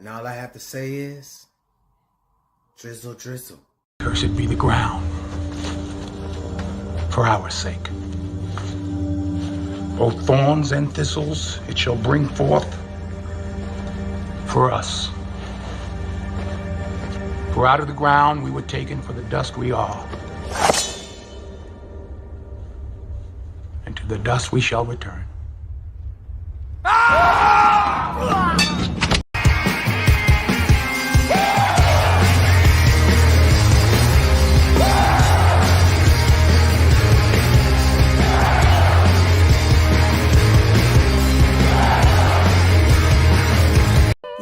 And all I have to say is, drizzle, drizzle. Cursed be the ground, for our sake. Both thorns and thistles it shall bring forth for us. For out of the ground we were taken, for the dust we are. And to the dust we shall return.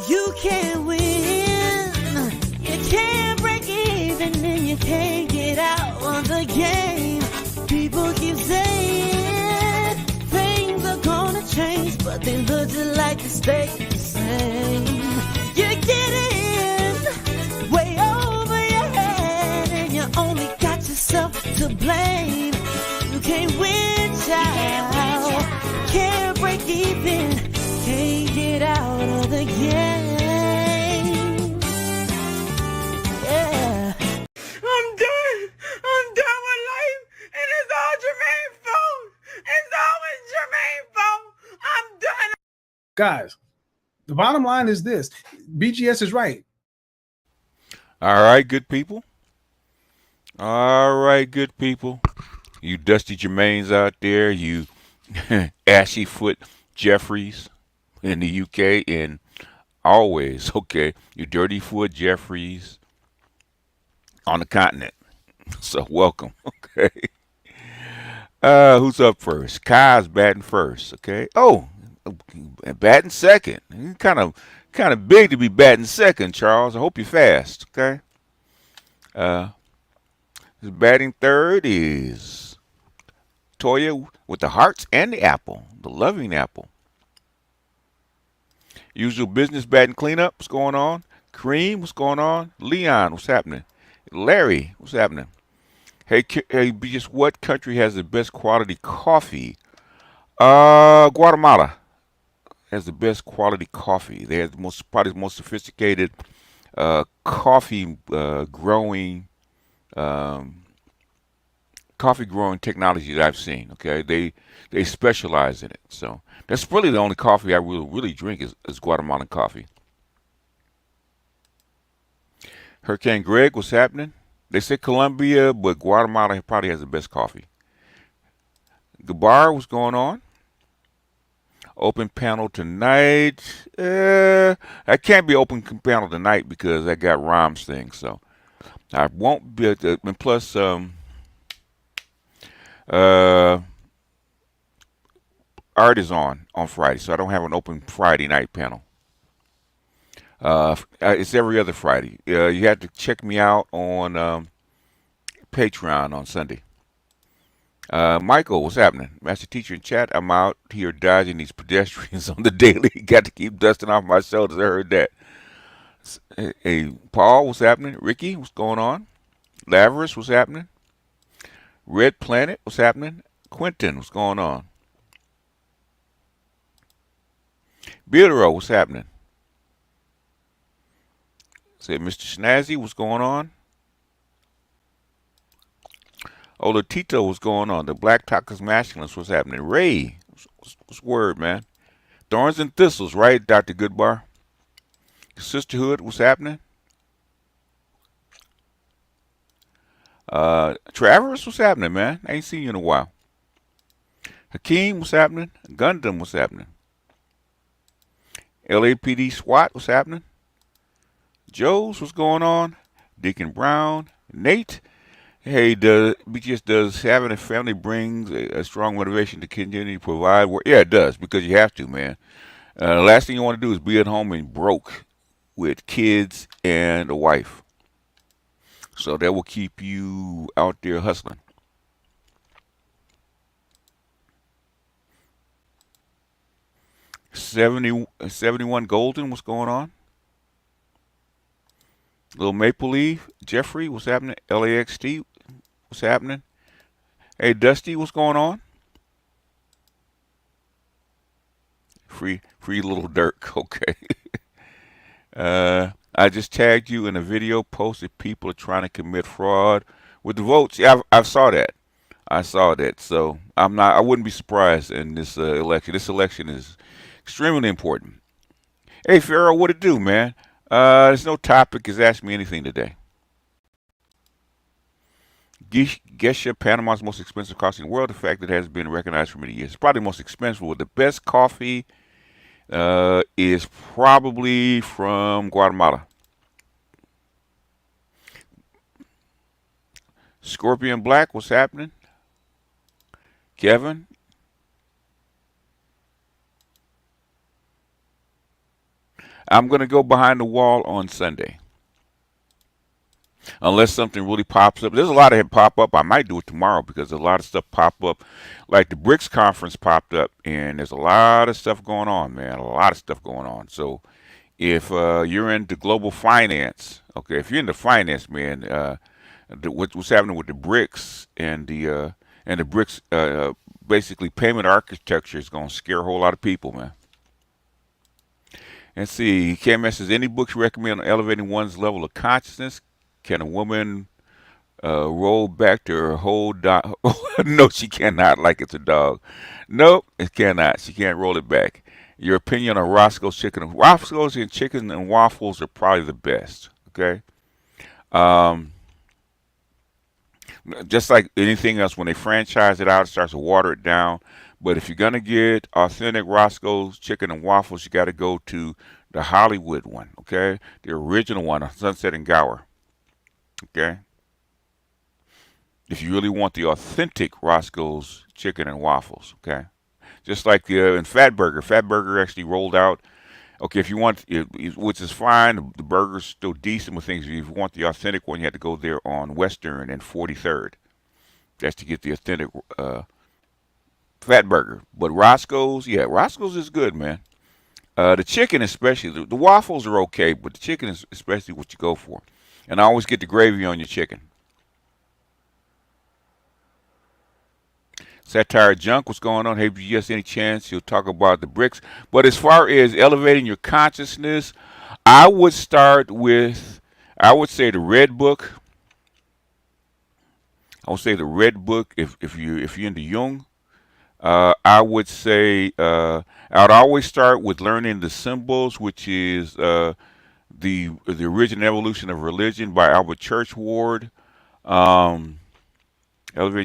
You can't win, you can't break even, and you can't get out of the game. People keep saying things are gonna change, but they look just like they stay the same. You're getting way over your head, and you only got yourself to blame. You can't win, child. Can't break even, can't get out of the game. Yeah. I'm done with life, and it's all Jermaine's fault. It's always Jermaine's fault. I'm done. Guys, the bottom line is this. BGS is right. All right, good people. All right, good people. You Dusty Jermaines out there, you ashy foot Jeffries in the UK, and always, okay, you dirty foot Jeffries on the continent. So welcome, okay. Who's up first? Kai's batting first, okay. Oh, batting second. Kind of big to be batting second, Charles. I hope you're fast, okay. His batting third is Toya with the hearts and the apple, the loving apple. Usual business batting cleanup, what's going on? Kareem, what's going on? Leon, what's happening? Larry, what's happening? Hey, just what country has the best quality coffee? Guatemala has the best quality coffee. They have probably the most sophisticated coffee growing technology that I've seen. Okay, they specialize in it. So that's really the only coffee I really drink is Guatemalan coffee. Hurricane Greg, what's happening? They say Colombia, but Guatemala probably has the best coffee. Gabar, what's going on? Open panel tonight. I can't be open panel tonight because I got Rom's thing, so I won't be. And plus, Art is on Friday, so I don't have an open Friday night panel. It's every other Friday. You have to check me out on Patreon on Sunday. Michael, what's happening? Master Teacher in chat. I'm out here dodging these pedestrians on the daily. Got to keep dusting off my shoulders. I heard that. Hey, Paul, what's happening? Ricky, what's going on? Laverus, what's happening? Red Planet, what's happening? Quentin, what's going on? Beardro, what's happening? Say, Mr. Snazzy, what's going on? Ola Tito, what's going on? The Black Tacos Masculines, what's happening? Ray, what's word, man? Thorns and Thistles, right, Dr. Goodbar? Sisterhood, what's happening? Travis, what's happening, man? I ain't seen you in a while. Hakeem, what's happening? Gundam, what's happening? LAPD SWAT, what's happening? Joe's, what's going on? Deacon Brown, Nate. Hey, does having a family brings a strong motivation to continue to provide work? Yeah, it does, because you have to, man. The last thing you want to do is be at home and broke with kids and a wife. So that will keep you out there hustling. $71 Golden, what's going on? Little Maple Leaf, Jeffrey, what's happening? LAXT, what's happening? Hey, Dusty, what's going on? Free little Dirk, okay. I just tagged you in a video posted people are trying to commit fraud with the votes. Yeah, I saw that. I saw that. So I wouldn't be surprised in this election. This election is extremely important. Hey, Pharaoh, what it do, man? There's no topic has asked me anything today. Gesha, Panama's most expensive coffee in the world. The fact that it has been recognized for many years. It's probably the most expensive. Well, the best coffee is probably from Guatemala. Scorpion Black, what's happening? Kevin? I'm going to go behind the wall on Sunday. Unless something really pops up. There's a lot of it pop up. I might do it tomorrow because a lot of stuff pop up. Like the BRICS conference popped up, and there's a lot of stuff going on, man. A lot of stuff going on. So if you're into global finance, okay, if you're into finance, man, what's happening with the BRICS and the BRICS basically payment architecture is going to scare a whole lot of people, man. Let's see. KMS says, any books you recommend on elevating one's level of consciousness? Can a woman roll back to her whole dog? No, she cannot, like it's a dog. Nope, it cannot. She can't roll it back. Your opinion on Roscoe's chicken? Roscoe's and chicken and waffles are probably the best. Okay. Just like anything else, when they franchise it out, it starts to water it down. But if you're gonna get authentic Roscoe's chicken and waffles, you got to go to the Hollywood one. Okay, the original one on Sunset and Gower. Okay. If you really want the authentic Roscoe's chicken and waffles, okay. Just like in Fatburger actually rolled out. Okay, if you want, which is fine, the burger's still decent with things. If you want the authentic one, you have to go there on Western and 43rd. That's to get the authentic Fatburger. But Roscoe's, yeah, Roscoe's is good, man. The chicken especially, the waffles are okay, but the chicken is especially what you go for. And I always get the gravy on your chicken. Satire Junk, what's going on? Hey, yes, any chance you'll talk about the BRICS? But as far as elevating your consciousness, I would start with, I would say the Red Book. I would say the Red Book if you're into Jung. I would say I would always start with learning the symbols, which is the Origin and Evolution of Religion by Albert Churchward. Elevating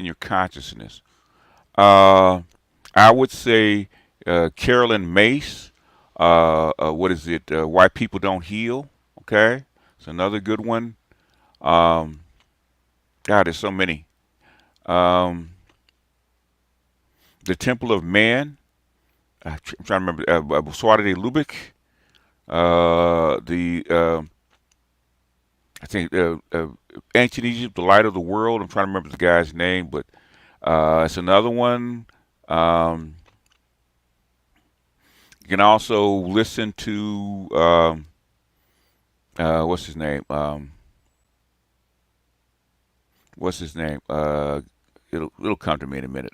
your consciousness. I would say Carolyn Mace. What is it? Why People Don't Heal. Okay, it's another good one. God, there's so many. The Temple of Man. I'm trying to remember. Suarez de Lubick. I think Ancient Egypt, the Light of the World. I'm trying to remember the guy's name, but it's another one. You can also listen to what's his name? It'll come to me in a minute.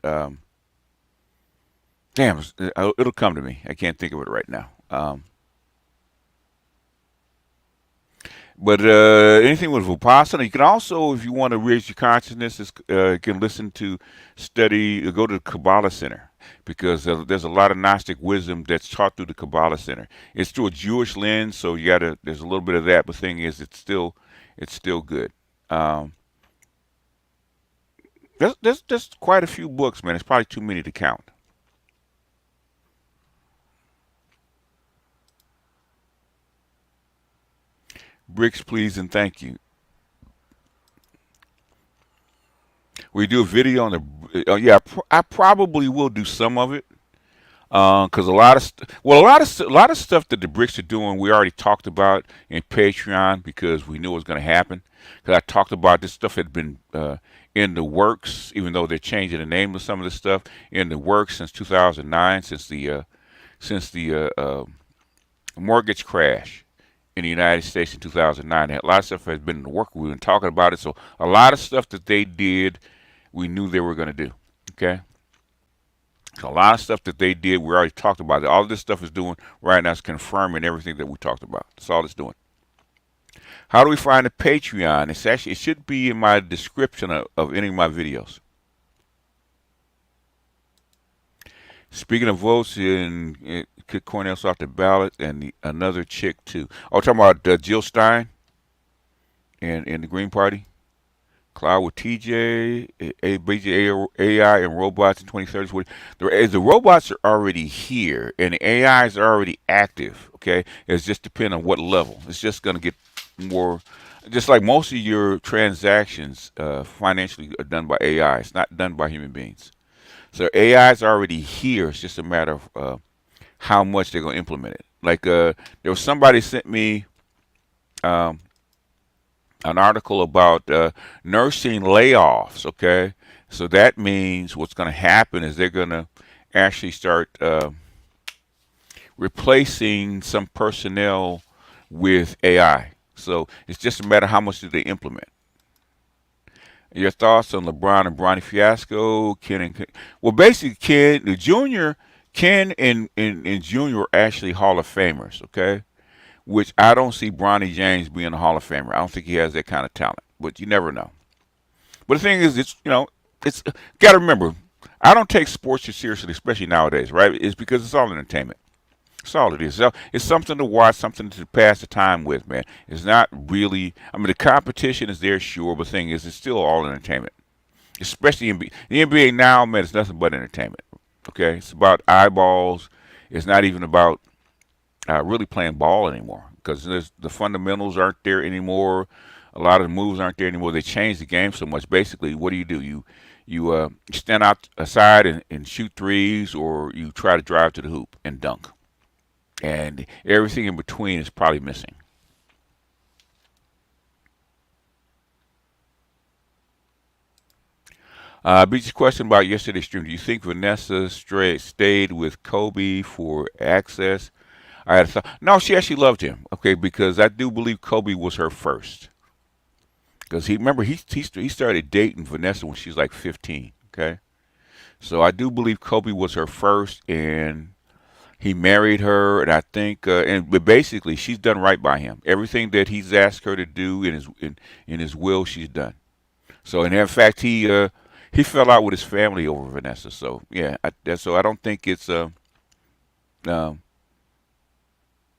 Damn, it'll come to me. I can't think of it right now. But anything with Vipassana, you can also, if you want to raise your consciousness, you can listen to go to the Kabbalah Center, because there's a lot of Gnostic wisdom that's taught through the Kabbalah Center. It's through a Jewish lens, so there's a little bit of that, but the thing is, it's still good. There's quite a few books, man. It's probably too many to count. BRICS, please, and thank you. We do a video on the. Yeah, I probably will do some of it, because a lot of stuff that the BRICS are doing, we already talked about in Patreon because we knew it was going to happen. Because I talked about this stuff had been in the works, even though they're changing the name of some of this stuff, in the works since 2009, since the mortgage crash in the United States in 2009. A lot of stuff has been in the work. We've been talking about it. So a lot of stuff that they did, we knew they were going to do. Okay. So a lot of stuff that they did, we already talked about it. All this stuff is doing right now is confirming everything that we talked about. That's all it's doing. How do we find the Patreon? It should be in my description of any of my videos. Speaking of votes, kick Cornelius off the ballot, and another chick too. Oh, talking about Jill Stein in the Green Party. Cloud with TJ, AI, and robots in 2030. The robots are already here, and the AI is already active. Okay, it's just depending on what level. It's just going to get more. Just like most of your transactions financially are done by AI. It's not done by human beings. So AI is already here. It's just a matter of how much they're going to implement it. Like there was somebody sent me an article about nursing layoffs. Okay, so that means what's going to happen is they're going to actually start replacing some personnel with AI. So it's just a matter of how much do they implement. Your thoughts on LeBron and Bronny fiasco, well, basically Ken and Junior are actually Hall of Famers, okay? Which I don't see Bronny James being a Hall of Famer. I don't think he has that kind of talent, but you never know. But the thing is, it's got to remember, I don't take sports too seriously, especially nowadays, right? It's because it's all entertainment. That's all it is. It's something to watch, something to pass the time with, man. It's not really. I mean, the competition is there, sure, but the thing is, it's still all entertainment. Especially in the NBA now, man. It's nothing but entertainment. Okay, it's about eyeballs. It's not even about really playing ball anymore because the fundamentals aren't there anymore. A lot of the moves aren't there anymore. They changed the game so much. Basically, what do? You stand out aside and shoot threes, or you try to drive to the hoop and dunk. And everything in between is probably missing. Beach's question about yesterday's stream. Do you think Vanessa stayed with Kobe for access? I had a thought. No, she actually loved him. Okay, because I do believe Kobe was her first. Because he started dating Vanessa when she was like 15. Okay, so I do believe Kobe was her first, and he married her, and I think, but basically, she's done right by him. Everything that he's asked her to do in his will, she's done. So, and in fact, he fell out with his family over Vanessa. So, yeah, so I don't think it's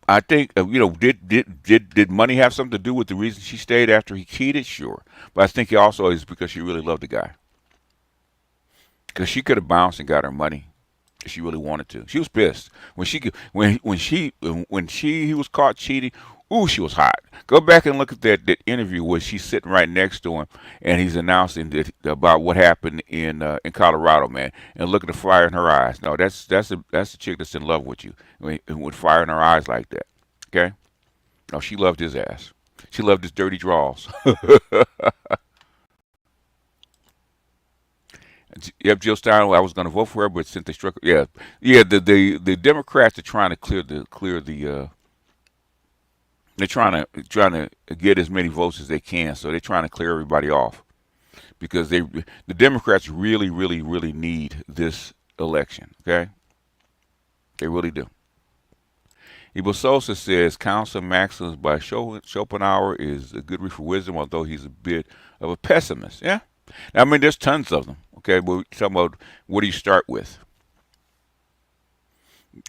I think did money have something to do with the reason she stayed after he cheated? Sure, but I think it also is because she really loved the guy. Because she could have bounced and got her money. She really wanted to. She was pissed when he was caught cheating. Ooh, she was hot. Go back and look at that interview where she's sitting right next to him, and he's announcing about what happened in Colorado, man. And look at the fire in her eyes. No, that's the chick that's in love with you, with fire in her eyes like that. Okay. No, she loved his ass. She loved his dirty draws. Yep, Jill Stein. I was going to vote for her, but since they struck, yeah. The Democrats are trying to clear the. They're trying to get as many votes as they can, so they're trying to clear everybody off because the Democrats really, really, really need this election. Okay, they really do. Ibo Sosa says Council Maxims by Schopenhauer is a good read for wisdom, although he's a bit of a pessimist. Yeah. I mean, there's tons of them. Okay, but we're talking about what do you start with?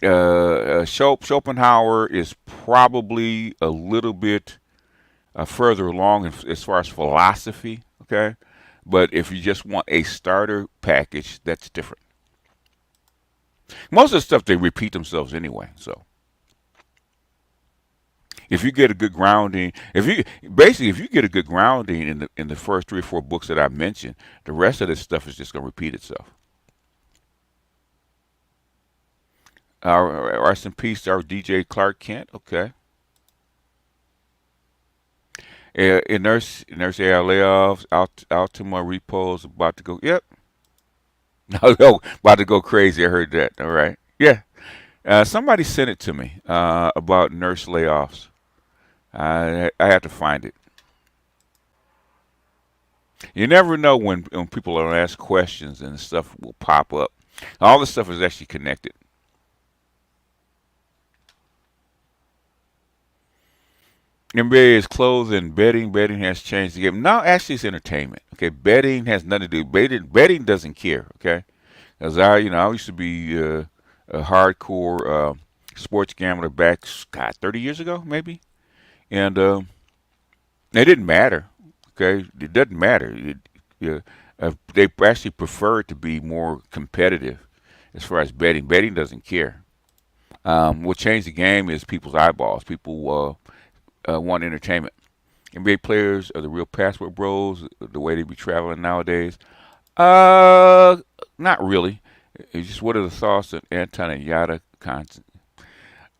Schopenhauer is probably a little bit further along as far as philosophy. Okay, but if you just want a starter package, that's different. Most of the stuff they repeat themselves anyway. So if you get a good grounding, if you get a good grounding in the first 3 or 4 books that I mentioned, the rest of this stuff is just going to repeat itself. Rest in peace, our DJ Clark Kent. Okay. In nurse AI layoffs, Altima repos about to go. Yep. No, about to go crazy. I heard that. All right. Yeah. Somebody sent it to me about nurse layoffs. I have to find it. You never know when people are asked questions and stuff will pop up. All this stuff is actually connected. NBA is clothing, betting. Betting has changed the game. No, actually, it's entertainment. Okay, betting has nothing to do. Betting doesn't care. Okay, because I used to be a hardcore sports gambler back, God, 30 years ago, maybe, and it didn't matter. Okay, it doesn't matter. They actually prefer it to be more competitive as far as betting. Betting doesn't care. What changed the game is people's eyeballs. People want entertainment. NBA players are the real passport bros, the way they be traveling nowadays. Uh, Not really. It's just what are the thoughts of Anton and Yada content?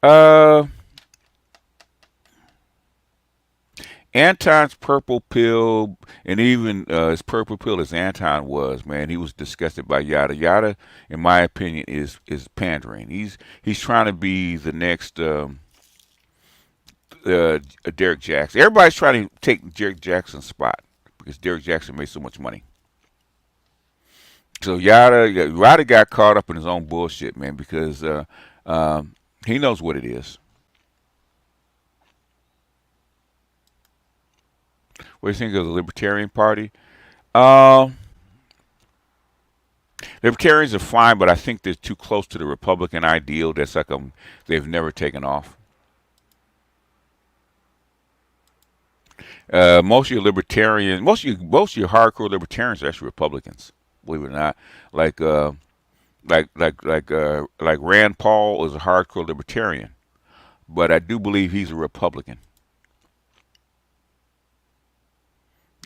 Uh, Anton's purple pill, and even as purple pill as Anton was, man, he was disgusted by Yada. Yada, in my opinion, is pandering. He's trying to be the next Derek Jackson. Everybody's trying to take Derek Jackson's spot because Derek Jackson made so much money. So Yada got caught up in his own bullshit, man, because he knows what it is. What do you think of the Libertarian Party? Um, Libertarians are fine, but I think they're too close to the Republican ideal. That's like they've never taken off. Most of your libertarians, most of your hardcore libertarians are actually Republicans. Believe it or not, like like Rand Paul is a hardcore libertarian, but I do believe he's a Republican.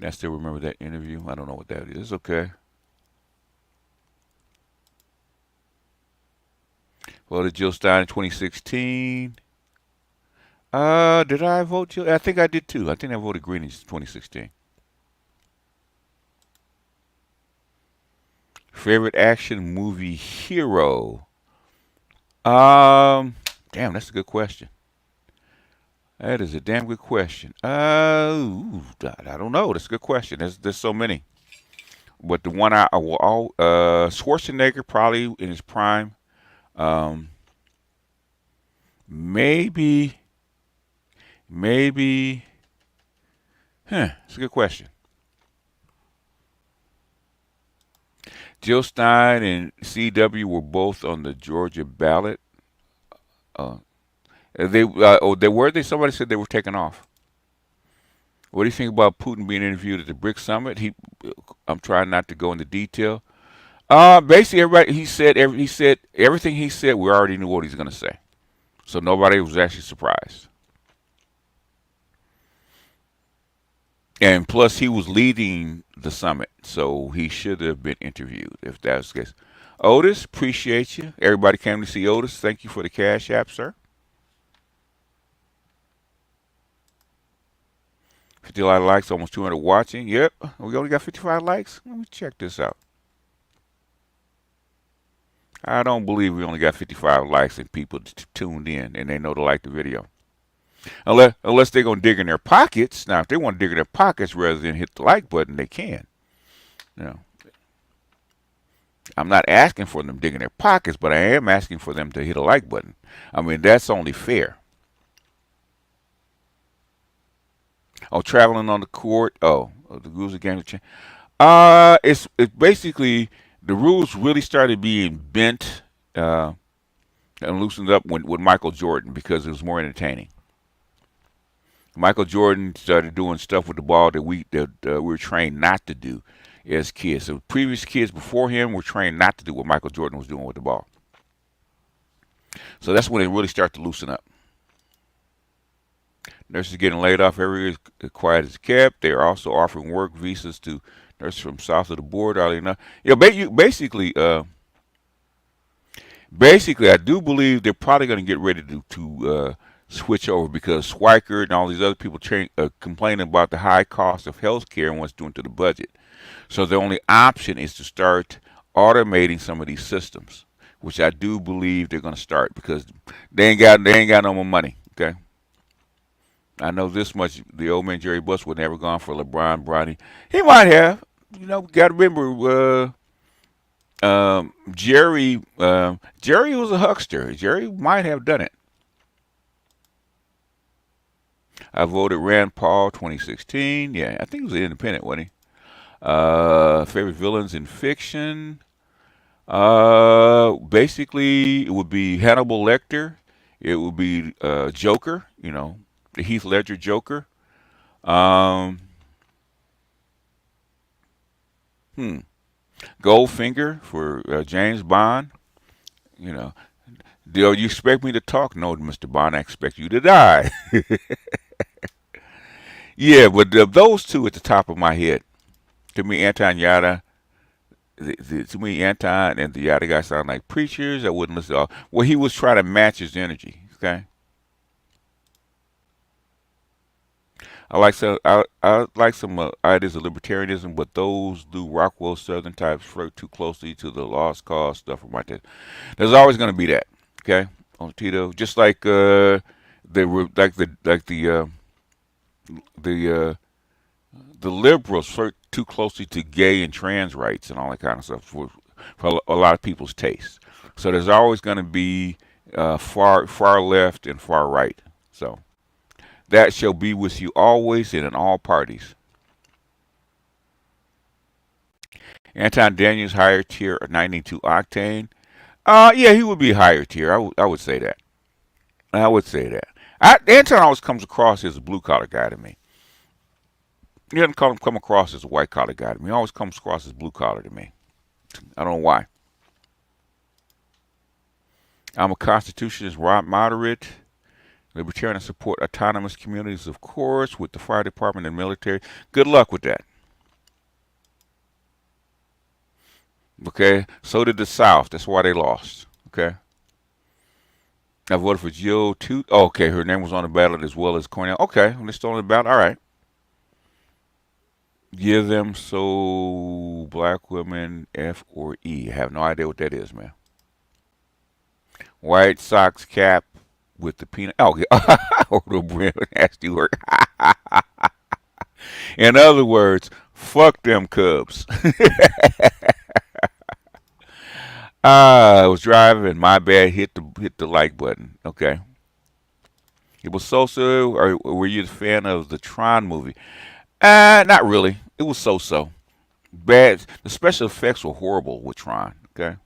I still remember that interview. I don't know what that is. Okay. Well, the Jill Stein in 2016. Did I vote Jill? I think I did too. I think I voted Green in 2016. Favorite action movie hero? Um, Damn, that's a good question. That is a damn good question. I don't know. That's a good question. There's so many, but the one I will all Schwarzenegger probably in his prime. Um, maybe maybe. It's a good question. Jill Stein and CW were both on the Georgia ballot. Uh, they were they. Somebody said they were taken off. What do you think about Putin being interviewed at the BRICS summit? I'm trying not to go into detail. Basically, everybody he said everything he said. We already knew what he's going to say, so nobody was actually surprised. And plus, he was leading the summit, so he should have been interviewed if that was the case. Otis, appreciate you. Everybody came to see Otis. Thank you for the cash app, sir. 50 likes, almost 200 watching. Yep, we only got 55 likes. Let me check this out. I don't believe we only got 55 likes and people tuned in and they know to like the video. Unless they're gonna dig in their pockets. Now, if they want to dig in their pockets rather than hit the like button, they can. You know, I'm not asking for them to dig in their pockets, but I am asking for them to hit a like button. I mean, that's only fair. Oh, traveling on the court. Oh, the rules of the game change. It's basically the rules really started being bent and loosened up with Michael Jordan because it was more entertaining. Michael Jordan started doing stuff with the ball that we were trained not to do as kids. So previous kids before him were trained not to do what Michael Jordan was doing with the ball. So that's when it really started to loosen up. Nurses getting laid off everywhere as quiet as kept. They are also offering work visas to nurses from south of the border. Oddly enough, basically, I do believe they're probably going to get ready to switch over because Schweikert and all these other people complaining about the high cost of health care and what's doing to the budget. So the only option is to start automating some of these systems, which I do believe they're going to start because they ain't got no more money. Okay. I know this much: the old man Jerry Buss would never gone for LeBron Bronny. He might have. You know, got to remember Jerry was a huckster. Jerry might have done it. I voted Rand Paul 2016. Yeah, I think he was an independent, wasn't he? Favorite villains in fiction. Basically, it would be Hannibal Lecter. It would be Joker. You know, the Heath Ledger Joker. Um, hmm. Goldfinger for James Bond. You know, do you expect me to talk? No, Mr. Bond, I expect you to die. Yeah, but those two at the top of my head. To me, Anton Yada, to me, Anton and the Yada guy sound like preachers. I wouldn't listen to all. Well, he was trying to match his energy. Okay, I like some ideas of libertarianism, but those Lou Rockwell Southern types flirt too closely to the lost cause stuff like that. There's always going to be that. Okay, on Tito, just like the the liberals flirt too closely to gay and trans rights and all that kind of stuff for a lot of people's taste. So there's always going to be far left and far right. So that shall be with you always and in all parties. Anton Daniels higher tier 92 octane. Yeah, he would be higher tier. I would say that. I would say that. Anton always comes across as a blue collar guy to me. He doesn't come across as a white collar guy to me. He always comes across as blue collar to me. I don't know why. I'm a constitutionalist, moderate, libertarian. I support autonomous communities, of course, with the fire department and military. Good luck with that. Okay, so did the South. That's why they lost. Okay. I voted for Jill too. Oh, okay, her name was on the ballot as well as Cornell. Okay, they're still on the ballot. All right. Give them so black women F or E. I have no idea what that is, man. White Sox cap with the peanut. Oh, yeah. Ordo Brand nasty work. In other words, fuck them Cubs. I was driving. My bad. Hit the like button. Okay. It was so-so. Or were you a fan of the Tron movie? Not really. It was so-so. Bad. The special effects were horrible with Tron. Okay.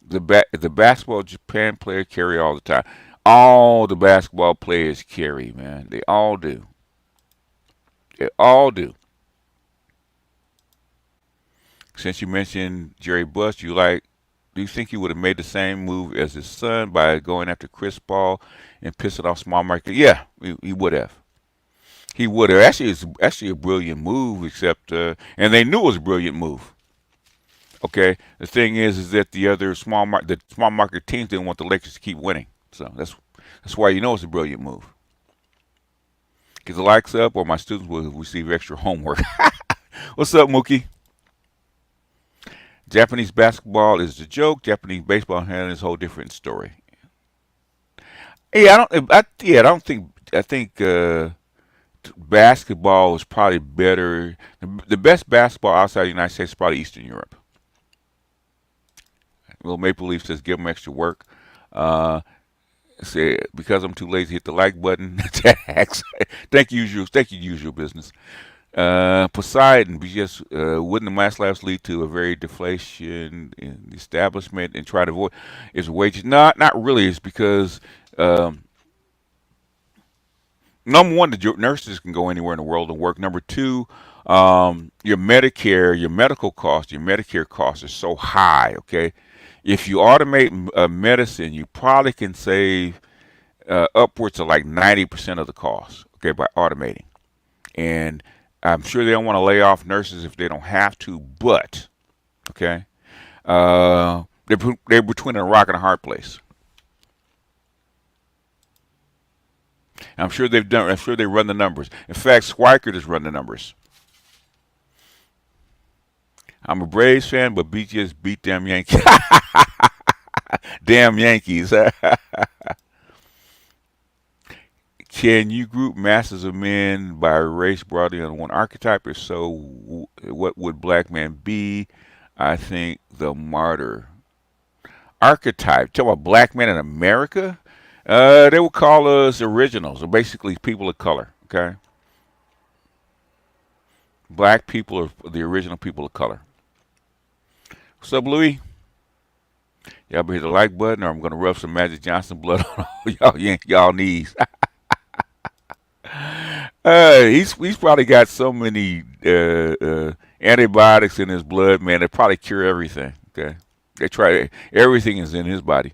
The basketball Japan player carry all the time. All the basketball players carry, man. They all do. They all do. Since you mentioned Jerry Buss, do you think he would have made the same move as his son by going after Chris Paul and pissing off small market? Yeah, he would have. He would have. Actually, it's actually a brilliant move, except, and they knew it was a brilliant move. Okay, the thing is that the small market teams didn't want the Lakers to keep winning, so that's why you know it's a brilliant move. Get the likes up, or my students will receive extra homework. What's up, Mookie? Japanese basketball is the joke. Japanese baseball has a whole different story. Yeah, I don't think. I think basketball is probably better. The best basketball outside the United States is probably Eastern Europe. Little Maple Leaf says give them extra work. Say because I'm too lazy to hit the like button. Tax. Thank you, usual business. Poseidon, just wouldn't the mass laughs lead to a very deflation in the establishment and try to avoid its wages? Not really. It's because number one, the nurses can go anywhere in the world and work. Number two, your Medicare, your medical costs, your Medicare costs are so high. Okay, if you automate medicine, you probably can save upwards of like 90% of the cost. Okay, by automating. And I'm sure they don't want to lay off nurses if they don't have to, but okay, they're between a rock and a hard place. I'm sure I'm sure they run the numbers. In fact, Schweikert has run the numbers. I'm a Braves fan, but BGS beat them Yankees. Damn Yankees. Can you group masses of men by race broadly under one archetype? If so, what would black man be? I think the martyr archetype. Talk about black men in America. They would call us originals, or basically people of color. Okay, black people are the original people of color. What's up, Louis? Y'all be hit the like button, or I'm gonna rub some Magic Johnson blood on all y'all knees. He's probably got so many antibiotics in his blood, man. They probably cure everything. Okay, they try everything is in his body.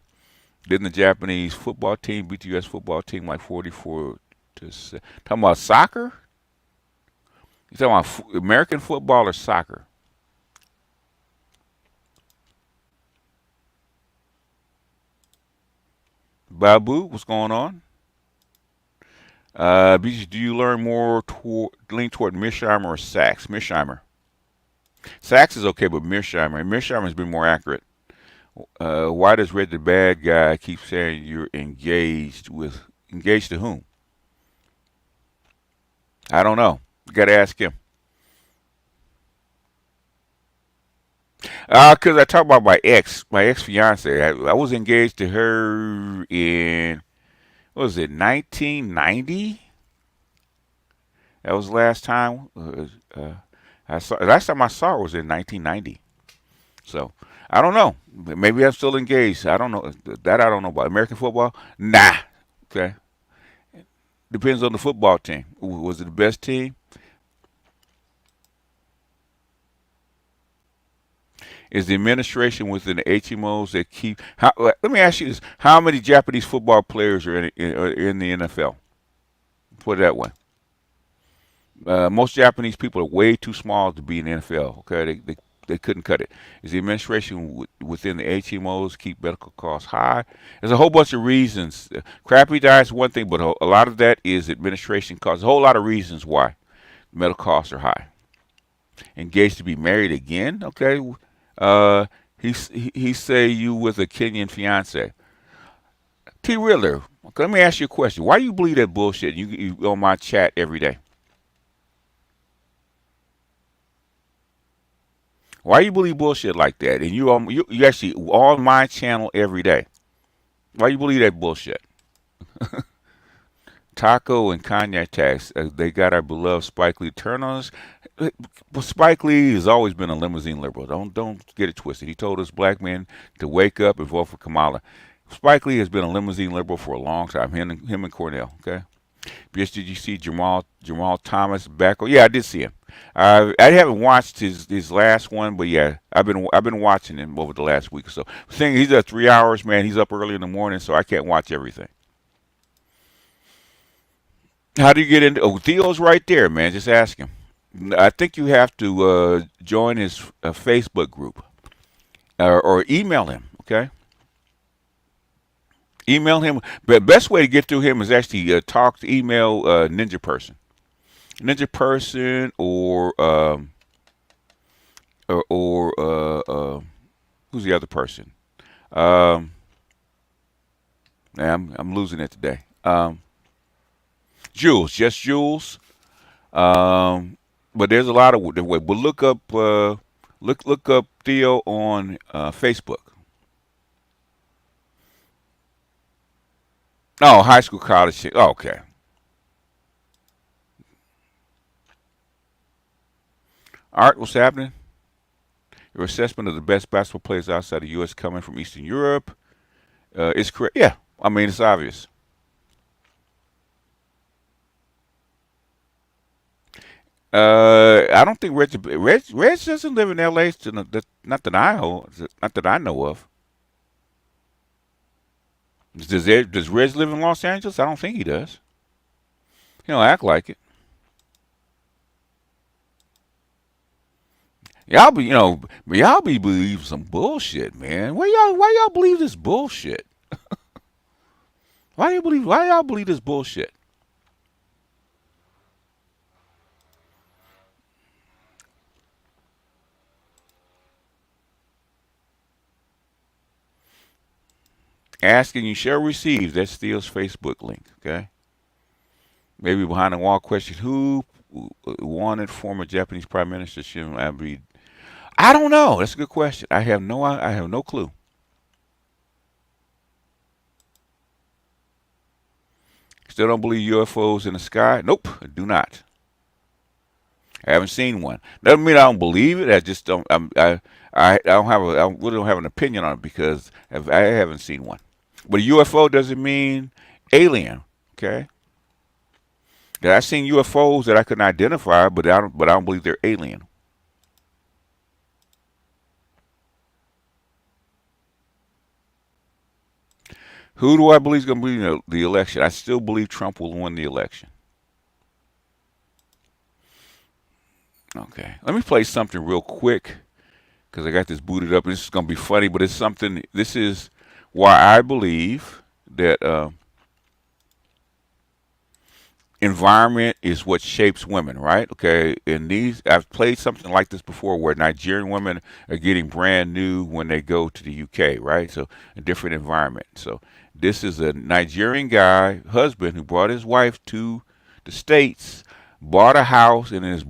Didn't the Japanese football team beat the U.S. football team like 44 to 7? Talking about soccer? You talking about American football or soccer? Babu, what's going on? BG, do you learn more lean toward Mearsheimer or Sachs? Mearsheimer. Sachs is okay, but Mearsheimer has been more accurate. Why does Red the bad guy keep saying you're engaged to whom? I don't know. You got to ask him. Cause I talked about my ex fiance. I was engaged to her in, what was it, 1990? That was the last time. Last time I saw her was in 1990. So I don't know. Maybe I'm still engaged. I don't know. That I don't know about. American football? Nah. Okay. Depends on the football team. Was it the best team? Is the administration within the HMOs that keep? Let me ask you this: how many Japanese football players are in the NFL? Put it that way. Most Japanese people are way too small to be in the NFL. Okay, they couldn't cut it. Is the administration within the HMOs keep medical costs high? There's a whole bunch of reasons. Crappy diet is one thing, but a lot of that is administration costs. A whole lot of reasons why medical costs are high. Engaged to be married again? Okay. He say you with a Kenyan fiance. T. Riddler, let me ask you a question. Why you believe that bullshit? You on my chat every day. Why you believe bullshit like that? And you actually on my channel every day. Why you believe that bullshit? Taco and cognac tax. They got our beloved Spike Lee turn on us. Spike Lee has always been a limousine liberal. Don't get it twisted. He told us black men to wake up and vote for Kamala. Spike Lee has been a limousine liberal for a long time. Him and Cornell. Okay. Yes, did you see Jamal Thomas back? Oh, yeah, I did see him. I haven't watched his last one, but yeah, I've been watching him over the last week or so. Thing he's at 3 hours, man. He's up early in the morning, so I can't watch everything. How do you get into? Oh, Theo's right there, man. Just ask him. I think you have to join his Facebook group or email him. Okay. Email him. But best way to get through him is actually email Ninja Person. Ninja Person or who's the other person? I'm losing it today. Jules, just Jules. But there's a lot of way. But look up Theo on Facebook. Oh, high school, college. Oh, okay. Art, what's happening? Your assessment of the best basketball players outside the U.S. coming from Eastern Europe is correct. Yeah, I mean, it's obvious. I don't think Reg doesn't live in L.A. Not that I know of. Does Reg live in Los Angeles? I don't think he does. He don't act like it. Y'all be believing some bullshit, man. Why y'all believe this bullshit? Why y'all believe this bullshit? Asking you shall receive. That's Steele's Facebook link, okay? Maybe behind the wall question: Who wanted former Japanese Prime Minister Shinzo Abe? I don't know. That's a good question. I have no clue. Still don't believe UFOs in the sky? Nope, I do not. I haven't seen one. Doesn't mean I don't believe it. I just don't. I don't have I really don't have an opinion on it because I haven't seen one. But a UFO doesn't mean alien. Okay. I've seen UFOs that I couldn't identify, but I don't believe they're alien. Who do I believe is going to win the election? I still believe Trump will win the election. Okay, let me play something real quick because I got this booted up. And this is going to be funny, but it's something. This is why I believe that environment is what shapes women, right? Okay, and I've played something like this before where Nigerian women are getting brand new when they go to the UK, right? So a different environment. So this is a Nigerian guy, husband, who brought his wife to the States, bought a house, and his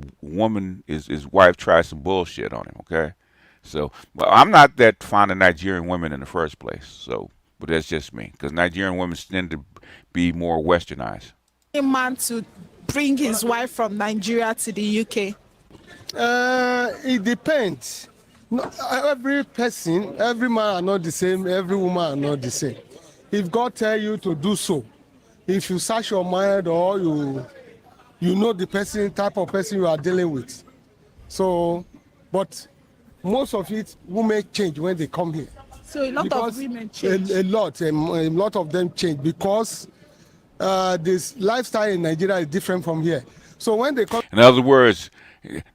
wife tried some bullshit on him, okay? So, but I'm not that fond of Nigerian women in the first place, so, but that's just me, because Nigerian women tend to be more westernized. A man to bring his wife from Nigeria to the UK? It depends. No, every person, every man are not the same, every woman are not the same. If God tell you to do so, if you search your mind or you know the person, type of person you are dealing with. So, but most of it, women change when they come here. So a lot Because of women change. A lot of them change because this lifestyle in Nigeria is different from here. So when they come, In other words,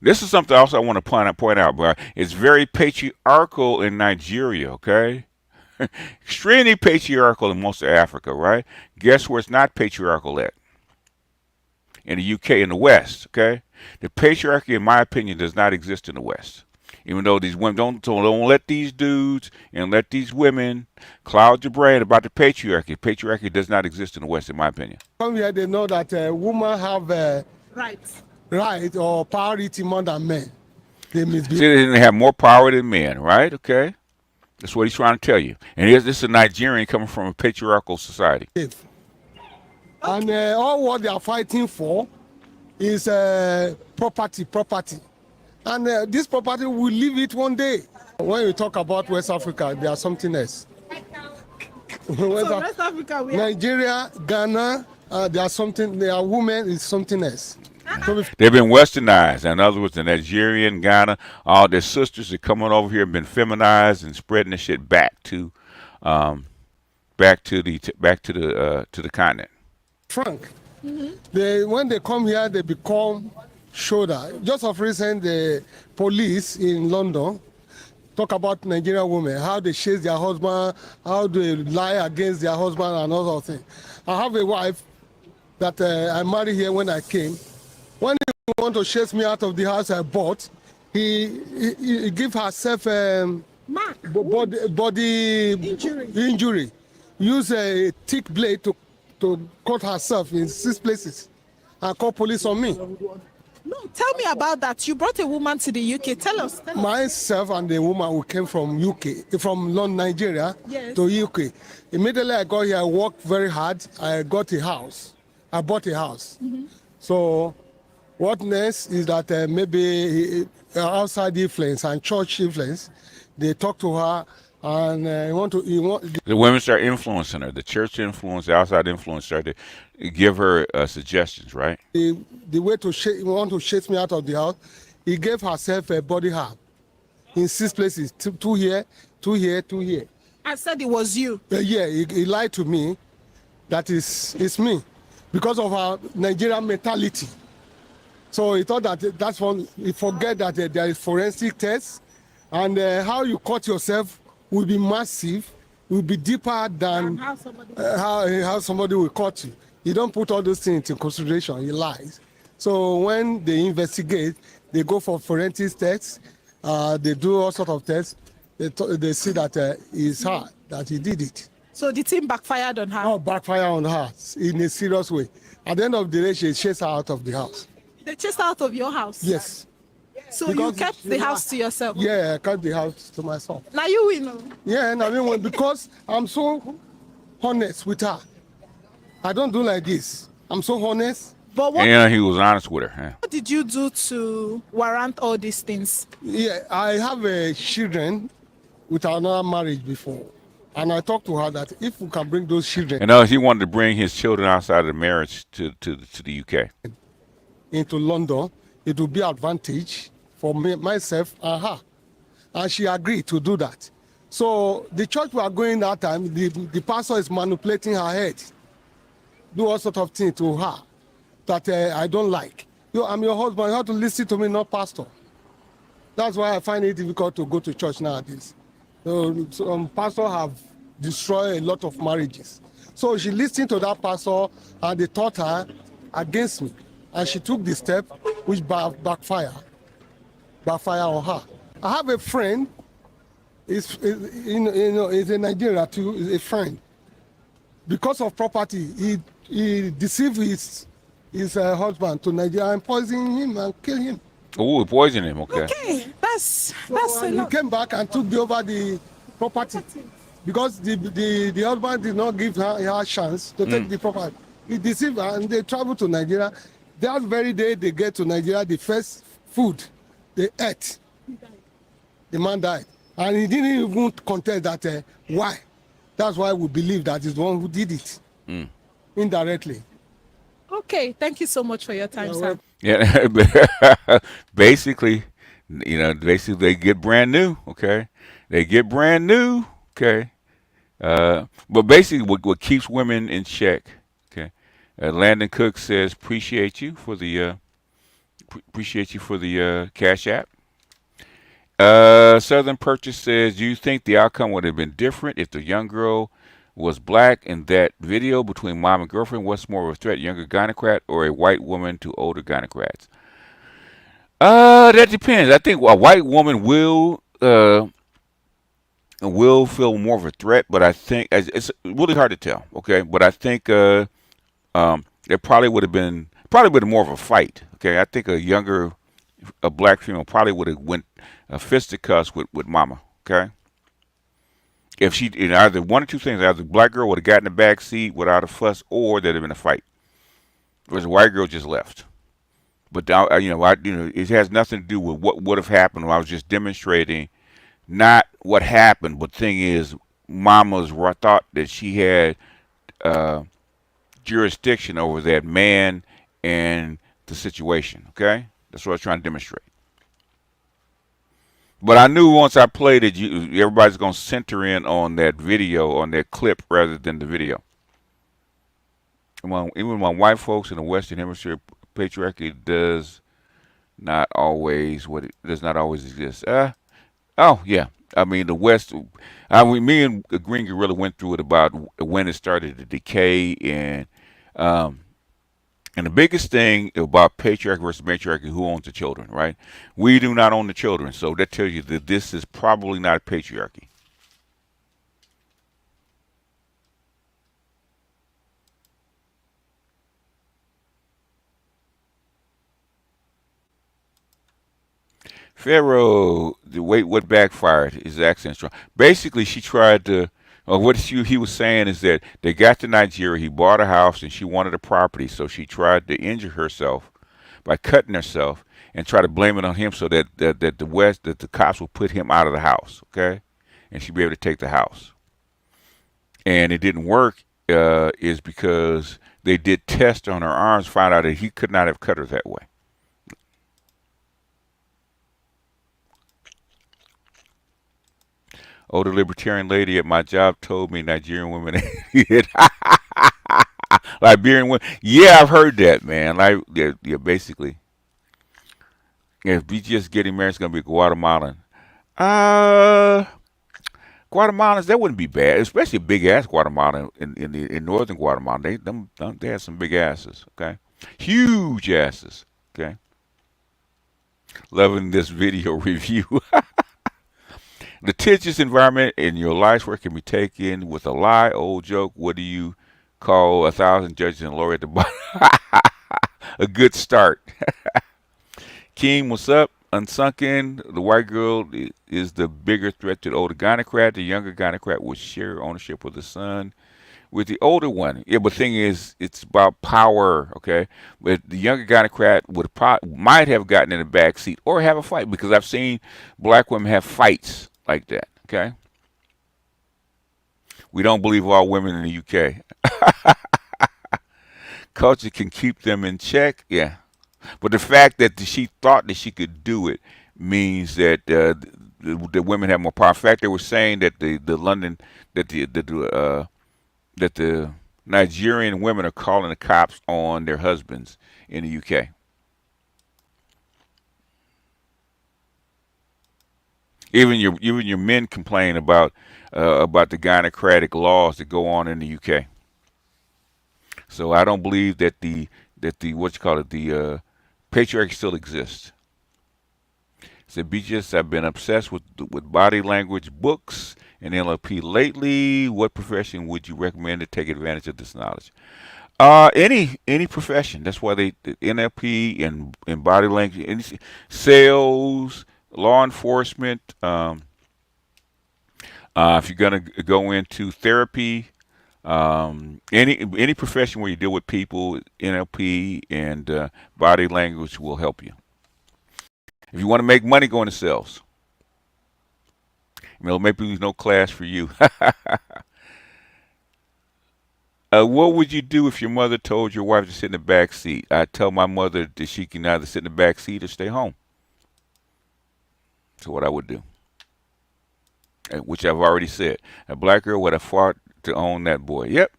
this is something else I want to point out, bro. It's very patriarchal in Nigeria, okay? Extremely patriarchal in most of Africa, right? Guess where it's not patriarchal at? In the UK, in the West, okay? The patriarchy, in my opinion, does not exist in the West. Even though these women don't let these dudes and let these women cloud your brain about the patriarchy. Patriarchy does not exist in the West, in my opinion. come here, they know that women have right or priority more than men. They must See, they have more power than men, right? Okay? That's what he's trying to tell you. And this is a Nigerian coming from a patriarchal society. And all what they are fighting for is property. And this property will leave it one day. When you talk about West Africa, they are something else. West Africa, Nigeria, Ghana, they are something. Their women is something else. So They've been westernized. In other words, the Nigerian, Ghana, all their sisters are coming over here and been feminized and spreading the shit back to the continent. Frank, when they come here, they become shoulder. Just of recent, the police in London talk about Nigerian women, how they chase their husband, how they lie against their husband and all those things. I have a wife that I married here when I came. When he want to chase me out of the house I bought, he give herself body injury. Use a thick blade to cut herself in 6 places and call police on me. No, tell me about that. You brought a woman to the UK. Tell us. Myself and the woman who came from Nigeria Yes. to UK. Immediately I got here, I worked very hard. I got a house. I bought a house. So what next is that maybe outside influence and church influence, they talk to her and The women start influencing her. The church influence, the outside influence started to give her suggestions, right? the way to want to chase me out of the house, he gave herself a body harm in 6 places, two here, 2 here, 2 here. I said it was you. Yeah, he lied to me. That it's me because of our Nigerian mentality. So he thought that's one. He forget that there is forensic tests, and how you cut yourself will be massive, will be deeper than how somebody will cut you. You don't put all those things into consideration. He lies. So when they investigate, they go for forensic tests. They do all sort of tests. They see that it's her that he did it. So the thing backfired on her. Oh, backfire on her in a serious way. At the end of the day, she chased her out of the house. They chased her out of your house. Yes. So Because you kept the house to yourself. Yeah, I kept the house to myself. Now you win. Yeah, and I mean, because I'm so honest with her. I don't do like this. I'm so honest. But what, And he was honest with her. Huh? what did you do to warrant all these things? Yeah, I have children with another marriage before. And I talked to her that if we can bring those children And he wanted to bring his children outside of the marriage to the UK. into London, it will be advantage for me, myself and her. And she agreed to do that. So the church we are going that time, the pastor is manipulating her head, do all sort of things to her that I don't like. I'm your husband, you have to listen to me, not pastor. That's why I find it difficult to go to church nowadays. So pastors have destroyed a lot of marriages. So she listened to that pastor and they taught her against me. And she took the step which backfire on her. I have a friend, he's in Nigeria too, is a friend. Because of property, he deceived his husband to Nigeria and poisoned him and killed him. Oh, poisoned him. Okay. Okay, that's a He lot. came back and took over the property because the husband did not give her a chance to take the property. He deceived her and they traveled to Nigeria. That very day they get to Nigeria, the first food they ate, the man died. And he didn't even contest that why. That's why we believe that he's the one who did it indirectly. Okay, thank you so much for your time, sir. Yeah. Basically, they get brand new. Okay. They get brand new. Okay. But basically, what keeps women in check. Okay. Landon Cook says, appreciate you for the Cash App. Southern Purchase says, do you think the outcome would have been different if the young girl was black in that video between mom and girlfriend? What's more of a threat, younger gynocrat or a white woman to older gynocrats? That depends. I think a white woman will feel more of a threat, but I think it's really hard to tell. Okay, but I think there probably would have been more of a fight. Okay, I think a black female probably would have went fisticuffs with mama. Okay, if she either one or two things, either the black girl would have gotten in the back seat without a fuss, or there'd have been a fight. Whereas the white girl just left. But it has nothing to do with what would have happened. I was just demonstrating not what happened, but the thing is, mama's thought that she had jurisdiction over that man and the situation. Okay, that's what I was trying to demonstrate. But I knew once I played it, everybody's going to center in on that video, on that clip, rather than the video. Even my white folks in the Western Hemisphere, patriarchy does not always exist. Oh yeah, I mean the West. Me and Green Gorilla went through it about when it started to decay, and the biggest thing about patriarchy versus matriarchy, who owns the children, right? We do not own the children, so that tells you that this is probably not a patriarchy. Pharaoh, what backfired? His accent strong. Basically, she tried to. He was saying is that they got to Nigeria. He bought a house and she wanted a property, so she tried to injure herself by cutting herself and try to blame it on him, so that the cops will put him out of the house. Okay, and she'd be able to take the house. And it didn't work. Is because they did tests on her arms, found out that he could not have cut her that way. Oh, the libertarian lady at my job told me Nigerian women Liberian women. Yeah, I've heard that, man. Basically. If BGS getting married, it's gonna be Guatemalan. Guatemalans, that wouldn't be bad, especially a big ass Guatemalan in northern Guatemala. They have some big asses, okay? Huge asses, okay? Loving this video review. Litigious environment in your life's work can be taken with a lie, old joke. What do you call 1,000 judges and a lawyer at the bottom? A good start. Keem, what's up? Unsunken, the white girl is the bigger threat to the older gynocrat. The younger gynocrat will share ownership with the son. With the older one, yeah, but the thing is, it's about power, okay? But the younger gynocrat might have gotten in the back seat or have a fight, because I've seen black women have fights like that, okay? We don't believe all women in the UK. Culture can keep them in check, yeah. But the fact that she thought that she could do it means that the women have more power. In fact, they were saying that the London, that the Nigerian women are calling the cops on their husbands in the UK. Even your men complain about the gynocratic laws that go on in the UK. So I don't believe that the patriarchy still exists. So BGS, I've been obsessed with body language books and NLP lately. What profession would you recommend to take advantage of this knowledge? Any profession. That's why the NLP and body language, sales, law enforcement. If you're gonna go into therapy, any profession where you deal with people, NLP and body language will help you. If you want to make money, go into sales. Maybe there's no class for you. What would you do if your mother told your wife to sit in the back seat? I'd tell my mother that she can either sit in the back seat or stay home. That's what I would do, which I've already said. A black girl would have fought to own that boy. Yep,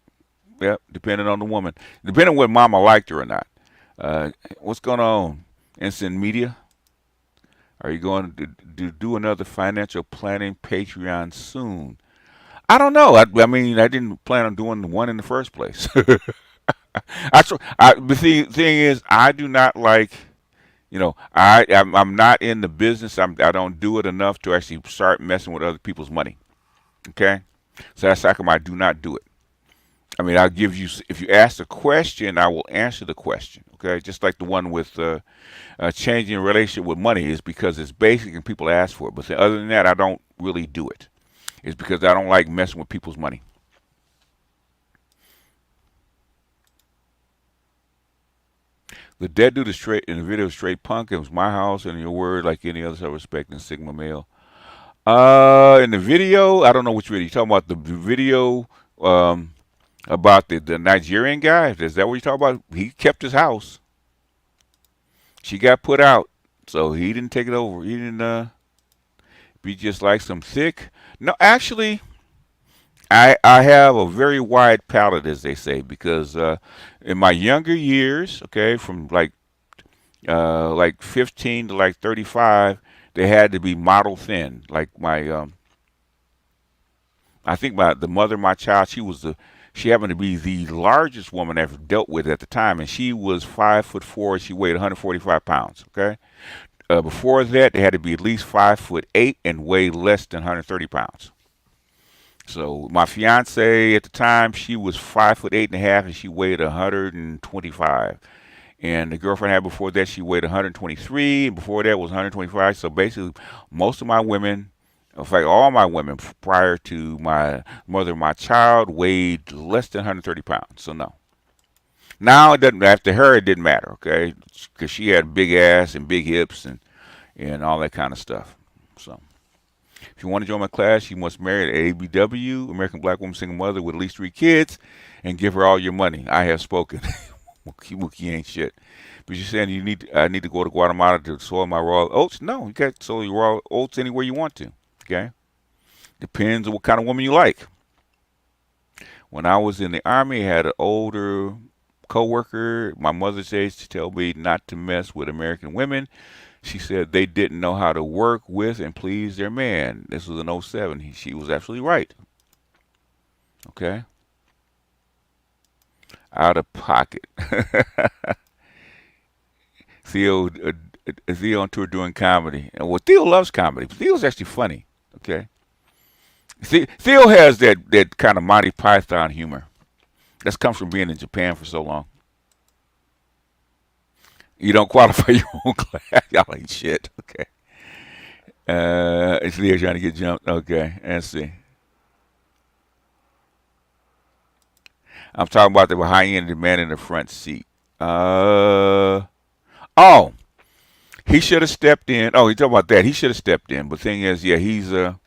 depending on the woman. Depending on whether mama liked her or not. What's going on, Instant Media? Are you going to do another financial planning Patreon soon? I don't know. I mean, I didn't plan on doing the one in the first place. The thing is, I do not like, I'm not in the business. I don't do it enough to actually start messing with other people's money. Okay? So that's how come I do not do it. I mean, I'll give you, if you ask a question, I will answer the question. Okay? Just like the one with changing a relationship with money is because it's basic and people ask for it. But other than that, I don't really do it. It's because I don't like messing with people's money. The dead dude is straight in the video, straight punk. It was my house, and your word, like any other self-respecting Sigma male. In the video, I don't know which video you're talking about. The video about the Nigerian guy. Is that what you're talking about? He kept his house. She got put out, so he didn't take it over. He didn't be just like some thick. No, actually, I have a very wide palate, as they say, because in my younger years, okay, from like 15 to like 35, they had to be model thin. Like I think the mother of my child, she happened to be the largest woman I ever dealt with at the time, and she was 5'4". She weighed 145 pounds. Okay. Before that, they had to be at least 5'8" and weigh less than 130 pounds. So my fiance at the time, she was 5'8.5", and she weighed 125. And the girlfriend I had before that, she weighed 123, and before that was 125. So basically, most of my women, in fact, all my women prior to my mother and my child weighed less than 130 pounds. So no. Now it doesn't. After her, it didn't matter, okay, because she had big ass and big hips and all that kind of stuff. So, if you want to join my class, you must marry an ABW, American Black Woman Single Mother with at least 3 kids, and give her all your money. I have spoken. Mookie ain't shit. But you're saying I need to go to Guatemala to sow my raw oats? No, you can't sow your raw oats anywhere you want to. Okay, depends on what kind of woman you like. When I was in the Army, I had an older co-worker, my mother's age, to tell me not to mess with American women. She said they didn't know how to work with and please their man. This was in 07. She was absolutely right. Okay. Out of pocket. Theo on tour doing comedy. And well, Theo loves comedy. Theo's actually funny. Okay. See, Theo has that kind of Monty Python humor. That comes from being in Japan for so long. You don't qualify your own class. Y'all ain't shit. Okay. It's Theo trying to get jumped. Okay. Let's see. I'm talking about the high end man in the front seat. Oh, he should have stepped in. Oh, you talking about that? He should have stepped in. But thing is, yeah, he's a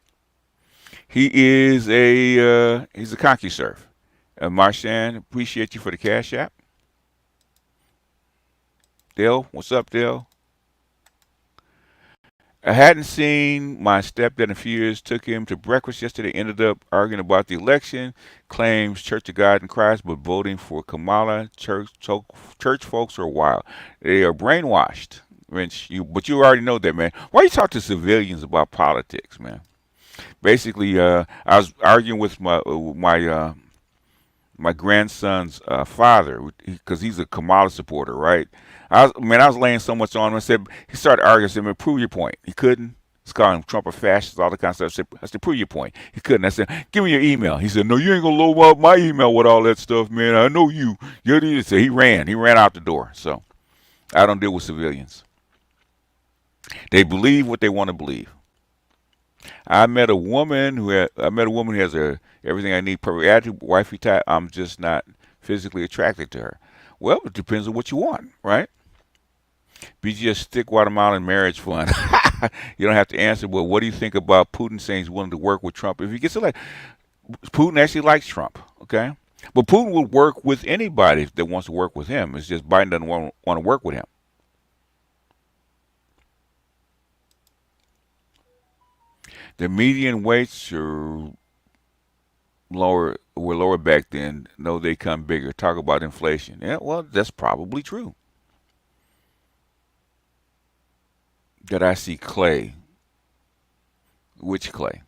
CompuServe. Marshan, appreciate you for the cash app. Dale, what's up, Dale? I hadn't seen my stepdad in a few years. Took him to breakfast yesterday. Ended up arguing about the election. Claims Church of God in Christ, but voting for Kamala. Church folks are wild. They are brainwashed. But you already know that, man. Why you talk to civilians about politics, man? Basically, I was arguing with my grandson's father because he's a Kamala supporter, right? I was laying so much on him. I said he started arguing. I said, "Man, prove your point." He couldn't. He's calling him Trump a fascist, all the kind of stuff. I said, "Prove your point." He couldn't. I said, "Give me your email." He said, "No, you ain't gonna load up my email with all that stuff, man. I know you." So he ran. He ran out the door. So I don't deal with civilians. They believe what they want to believe. I met a woman who has everything I need, perfect attitude, wifey type. I'm just not physically attracted to her. Well, it depends on what you want, right? BGS stick watermelon marriage fund. You don't have to answer. Well, what do you think about Putin saying he's willing to work with Trump if he gets elected? Putin actually likes Trump, okay? But Putin will work with anybody that wants to work with him. It's just Biden doesn't want to work with him. The median weights were lower back then. No, they come bigger. Talk about inflation. Yeah, well, that's probably true. Did I see Clay? Which Clay?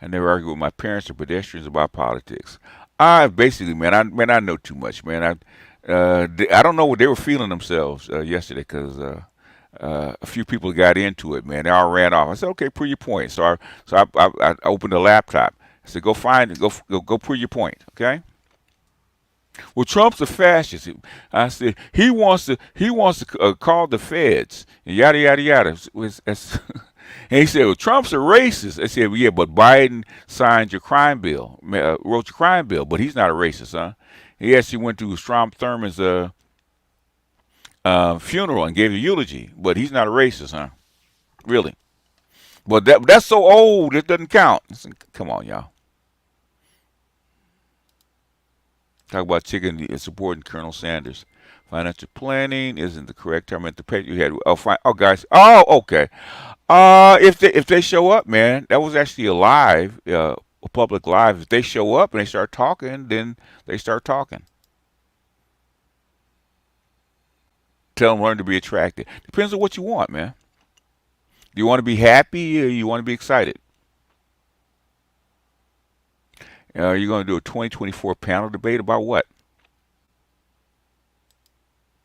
I never argued with my parents or pedestrians about politics. Basically, man, I know too much, man. I don't know what they were feeling themselves yesterday because a few people got into it, man. They all ran off. I said, "Okay, prove your point." I opened the laptop. I said, "Go find it. Go prove your point." Okay. Well, Trump's a fascist. I said he wants to call the feds and yada yada yada. And he said, "Well, Trump's a racist." I said, "Well, yeah, but Biden signed your crime bill, wrote your crime bill, but he's not a racist, huh?" He actually went to Strom Thurmond's funeral and gave a eulogy, but he's not a racist, huh? Really? But that's so old it doesn't count. Come on, y'all. Talk about chicken supporting Colonel Sanders. Financial planning isn't the correct term. At the page you had. Oh, fine. Oh, guys. Oh, okay. If they show up, man, that was actually a public live. If they show up and they start talking, then they start talking. Tell them learn to be attracted. Depends on what you want, man. Do you want to be happy or you want to be excited? Are you going to do a 2024 panel debate about what?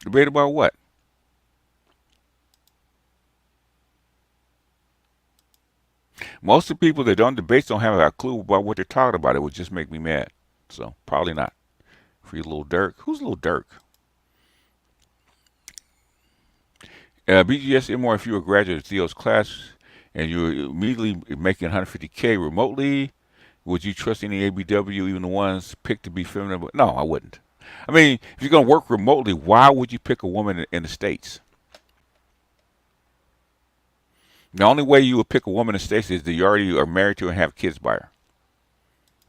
Debate about what? Most of the people that don't debate don't have a clue about what they're talking about. It would just make me mad. So probably not. Free Little Dirk. Who's Little Dirk? BGS more if you were a graduate of Theo's class and you were immediately making 150K remotely, would you trust any ABW, even the ones picked to be feminine? No, I wouldn't. I mean, if you're going to work remotely, why would you pick a woman in the States? The only way you would pick a woman in the States is that you already are married to her and have kids by her.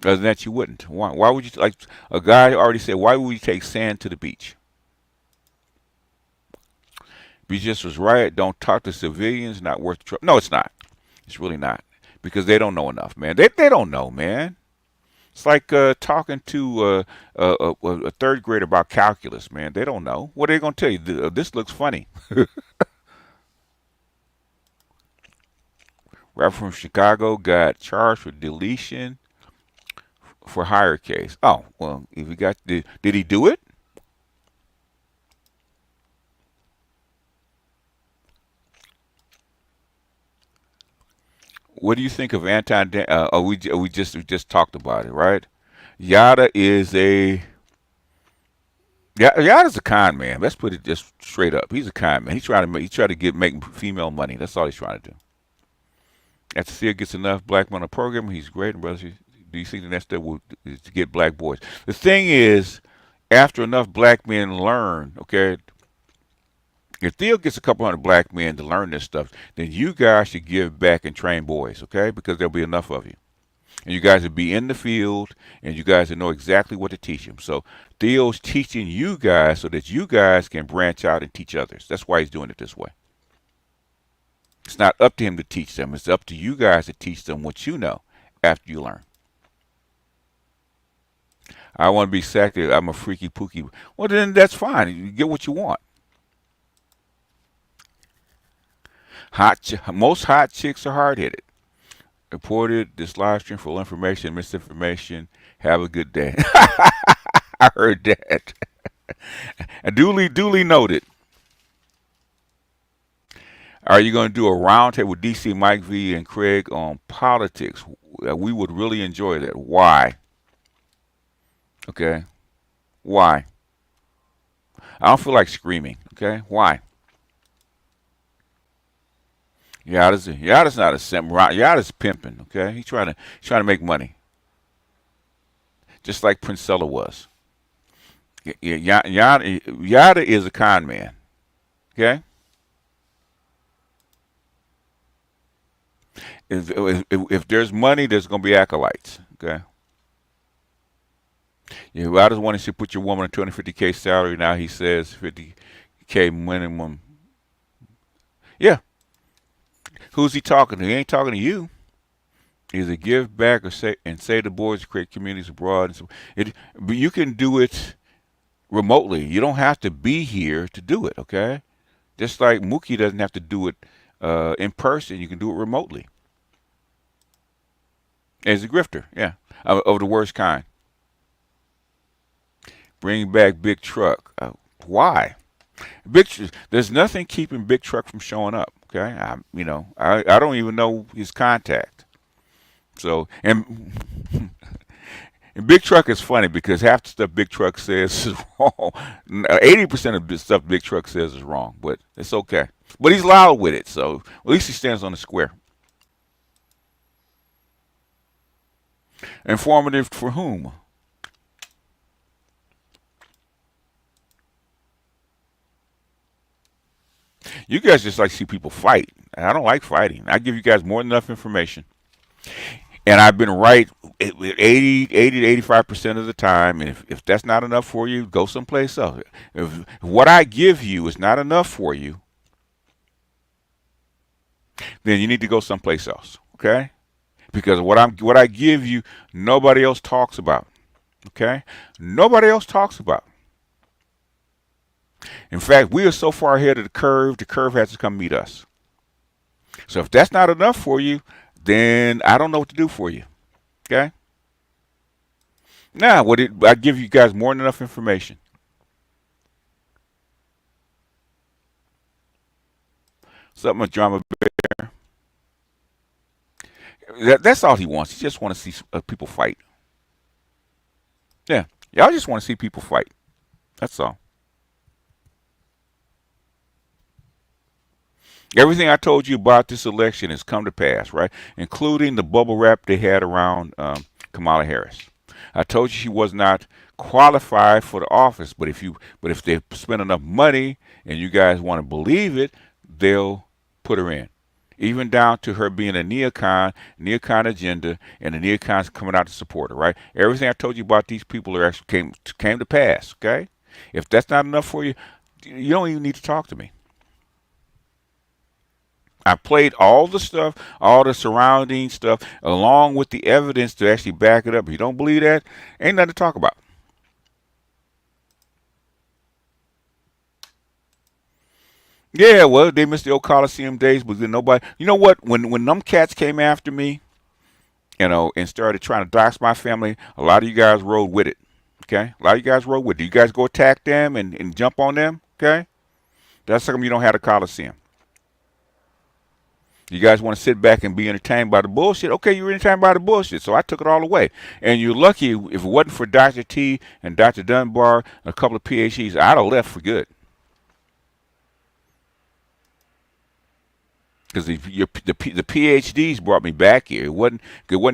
Other than that, you wouldn't. Why would you, like a guy already said, why would you take sand to the beach? BGS was right. Don't talk to civilians. Not worth the trouble. No, it's not. It's really not. Because they don't know enough, man. They don't know, man. It's like talking to a third grader about calculus, man. They don't know. What are they going to tell you? This looks funny. Rapper from Chicago got charged with deletion for hire case. Oh, well, if he got did he do it? What do you think of anti? We just talked about it, right? Yada is a Yada's a con man. Let's put it just straight up. He's a con man. He's trying to make female money. That's all he's trying to do. After Thea gets enough black men on the program, he's great. And brothers, do you think the next step is to get black boys? The thing is, after enough black men learn, okay, if Theo gets a couple hundred black men to learn this stuff, then you guys should give back and train boys, okay? Because there'll be enough of you. And you guys will be in the field, and you guys will know exactly what to teach them. So Theo's teaching you guys so that you guys can branch out and teach others. That's why he's doing it this way. It's not up to him to teach them. It's up to you guys to teach them what you know after you learn. I want to be sexy. I'm a freaky pookie. Well, then that's fine. You get what you want. Most hot chicks are hard-headed. Reported this live stream for information, misinformation. Have a good day. I heard that. Duly noted. Are you going to do a roundtable with DC, Mike V, and Craig on politics? We would really enjoy that. Why? Okay. Why? I don't feel like screaming. Okay. Why? Yada's not a simp. Yada's pimping. Okay. He's trying to make money, just like Princella was. Yada is a con man. Okay. If there's money, there's going to be acolytes. Okay. Yeah, I just want to put your woman on $250K salary. Now he says $50K minimum. Yeah. Who's he talking to? He ain't talking to you. Either give back or say the boys to create communities abroad. But you can do it remotely. You don't have to be here to do it. Okay. Just like Mookie doesn't have to do it in person. You can do it remotely. As a grifter, yeah, of the worst kind. Bring back Big Truck. Why? There's nothing keeping Big Truck from showing up. Okay, I don't even know his contact. So and Big Truck is funny because half the stuff Big Truck says is wrong. 80% of the stuff Big Truck says is wrong, but it's okay. But he's loud with it, so at least he stands on the square. Informative for whom? You guys just like to see people fight. I don't like fighting. I give you guys more than enough information. And I've been right 80 to 85% of the time. And if that's not enough for you, go someplace else. If what I give you is not enough for you, then you need to go someplace else. Okay? Because what I give you, nobody else talks about. Okay? Nobody else talks about. In fact, we are so far ahead of the curve has to come meet us. So if that's not enough for you, then I don't know what to do for you. Okay? Now, I give you guys more than enough information. Something with Drama Bear. That's all he wants. He just wants to see people fight. Yeah. Y'all just want to see people fight. That's all. Everything I told you about this election has come to pass, right? Including the bubble wrap they had around Kamala Harris. I told you she was not qualified for the office, but if they spend enough money and you guys want to believe it, they'll put her in. Even down to her being a neocon agenda, and the neocons coming out to support her, right? Everything I told you about these people actually came to pass, okay? If that's not enough for you, you don't even need to talk to me. I played all the stuff, all the surrounding stuff, along with the evidence to actually back it up. If you don't believe that, ain't nothing to talk about. Yeah, well, they missed the old Coliseum days, but then nobody. You know what? When them cats came after me, and started trying to dox my family, a lot of you guys rode with it. Okay, a lot of you guys rode with it. Do you guys go attack them and jump on them? Okay, that's how come you don't have a Coliseum. You guys want to sit back and be entertained by the bullshit? Okay, you're entertained by the bullshit, so I took it all away. And you're lucky if it wasn't for Dr. T and Dr. Dunbar and a couple of PhDs, I'd have left for good. Because the PhDs brought me back here. It wasn't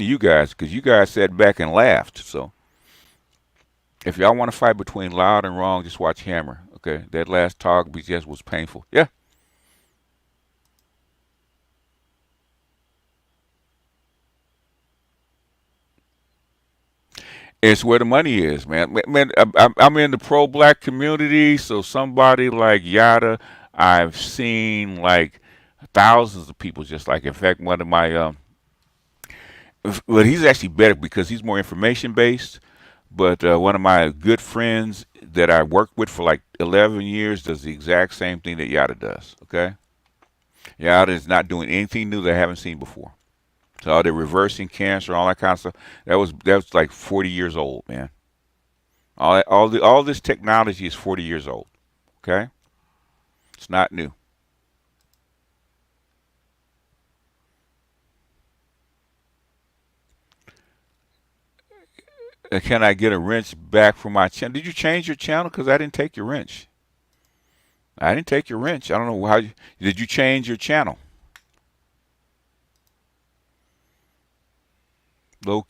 you guys, because you guys sat back and laughed. So if y'all want to fight between loud and wrong, just watch Hammer. Okay, that last talk BGS was painful. Yeah. It's where the money is, man. Man, I'm in the pro-black community, so somebody like Yada, I've seen like thousands of people just like. In fact, one of my well, he's actually better because he's more information based. But one of my good friends that I worked with for like 11 years does the exact same thing that Yada does. Okay, Yada is not doing anything new that I haven't seen before. So they're reversing cancer, all that kind of stuff. That was like 40 years old, man. All this technology is 40 years old. Okay, it's not new. Can I get a wrench back from my channel? Did you change your channel? Because I didn't take your wrench. I didn't take your wrench. I don't know how. Did you change your channel? Low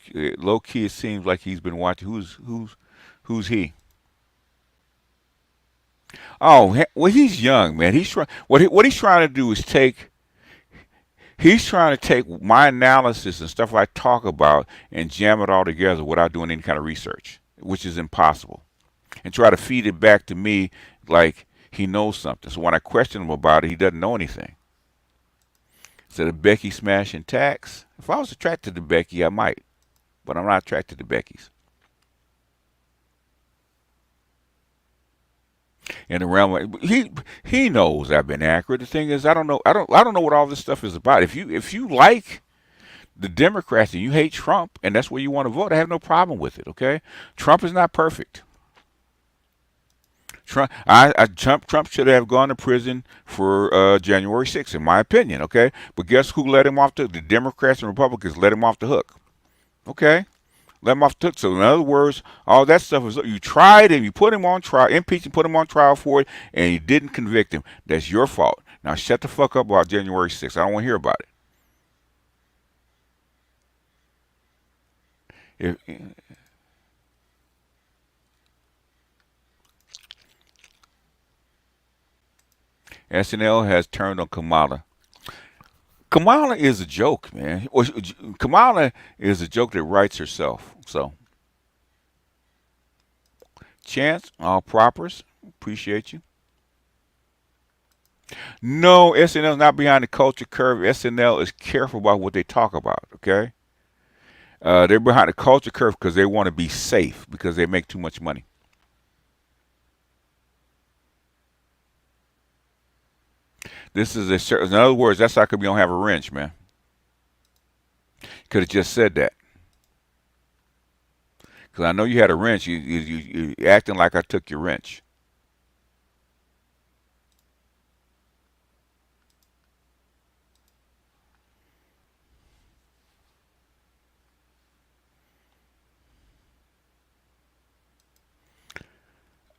key, it seems like he's been watching. Who's he? Oh, well, he's young, man. He's trying. What he's trying to do is take. He's trying to take my analysis and stuff I talk about and jam it all together without doing any kind of research, which is impossible, and try to feed it back to me like he knows something. So when I question him about it, he doesn't know anything. Instead of Becky smashing tax, if I was attracted to Becky, I might, but I'm not attracted to Becky's. In the realm of, he knows I've been accurate. The thing is, I don't know what all this stuff is about. If you like the Democrats and you hate Trump and that's where you want to vote, I have no problem with it. Okay, Trump is not perfect. Trump should have gone to prison for January 6th, in my opinion. Okay, but guess who let him off the Democrats and Republicans let him off the hook. Okay. Let him off the hook. So in other words, all that stuff is you tried him, you put him on trial, impeached him, put him on trial for it, and you didn't convict him. That's your fault. Now shut the fuck up about January 6th. I don't want to hear about it. SNL has turned on Kamala. Kamala is a joke, man. Kamala is a joke that writes herself. So, Chance, all propers, appreciate you. No, SNL is not behind the culture curve. SNL is careful about what they talk about, okay? They're behind the culture curve because they want to be safe because they make too much money. This is in other words, that's how come you don't have a wrench, man. Could have just said that. Because I know you had a wrench. You acting like I took your wrench.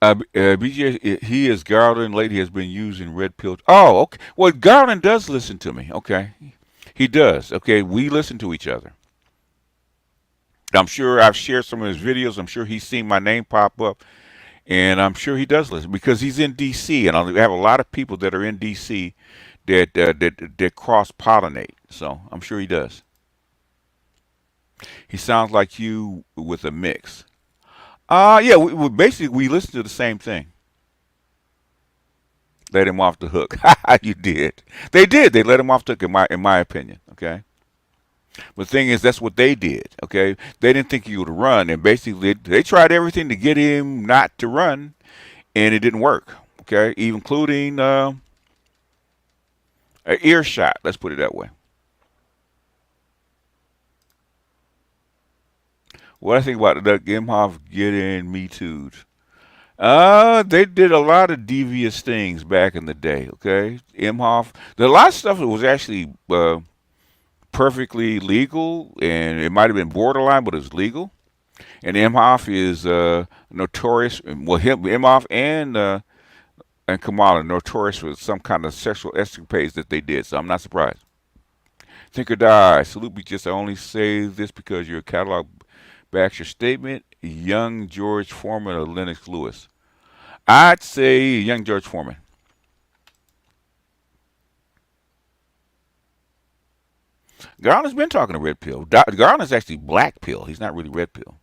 BJ, he is Garland. Lady has been using red pill. Oh, okay. Well, Garland does listen to me. Okay, he does. Okay, we listen to each other. I'm sure I've shared some of his videos. I'm sure he's seen my name pop up, and I'm sure he does listen because he's in D.C. and I have a lot of people that are in D.C. that cross pollinate. So I'm sure he does. He sounds like you with a mix. Yeah, basically we listen to the same thing. Let him off the hook. You did. They did. They let him off the hook, in my opinion. Okay. But the thing is, that's what they did. Okay. They didn't think he would run, and basically they tried everything to get him not to run, and it didn't work. Okay, including an earshot. Let's put it that way. What I think about Doug Imhoff getting Me Too'd. They did a lot of devious things back in the day. Okay, Imhoff. A lot of stuff that was actually perfectly legal, and it might have been borderline, but it was legal. And Imhoff is notorious. Well, Imhoff and Kamala notorious for some kind of sexual escapades that they did. So I'm not surprised. Think or die. Salute me. Just I only say this because your catalog backs your statement. Young George Foreman or Lennox Lewis. I'd say young George Foreman. Garland's been talking to red pill. Garland's actually black pill. He's not really red pill.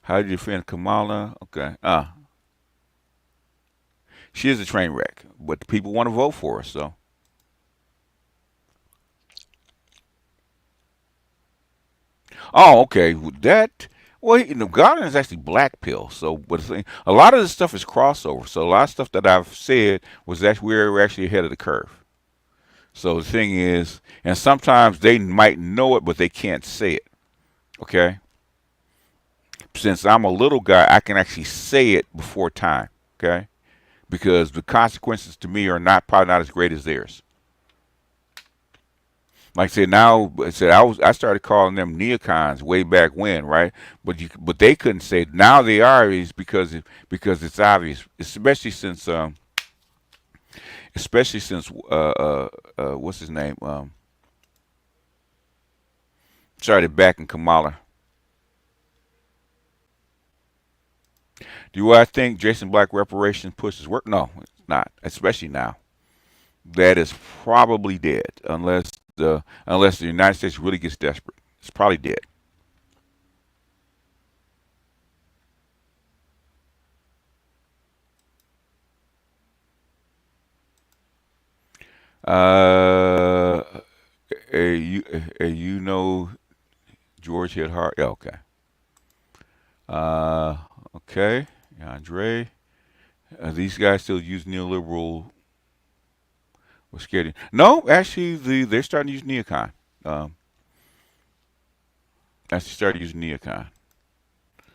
How do you defend Kamala? Okay. She is a train wreck, but the people want to vote for her, so. Oh, okay. Well, Garland is actually black pill. So, but the thing, a lot of this stuff is crossover. So, a lot of stuff that I've said was that we're actually ahead of the curve. So, the thing is, and sometimes they might know it, but they can't say it. Okay? Since I'm a little guy, I can actually say it before time. Okay? Because the consequences to me are probably not as great as theirs. Like I said, I started calling them neocons way back when, right? But they couldn't say it. Now they are is because it's obvious, especially since what's his name started backing Kamala. Do I think Jason Black reparations pushes work? No, it's not. Especially now, that is probably dead unless the United States really gets desperate. It's probably dead. Uh, you know George hit hard. Yeah, okay. Uh, okay. Andre, these guys still use neoliberal. We're scared. No, actually, they're starting to use neocon. Um, actually started using neocon.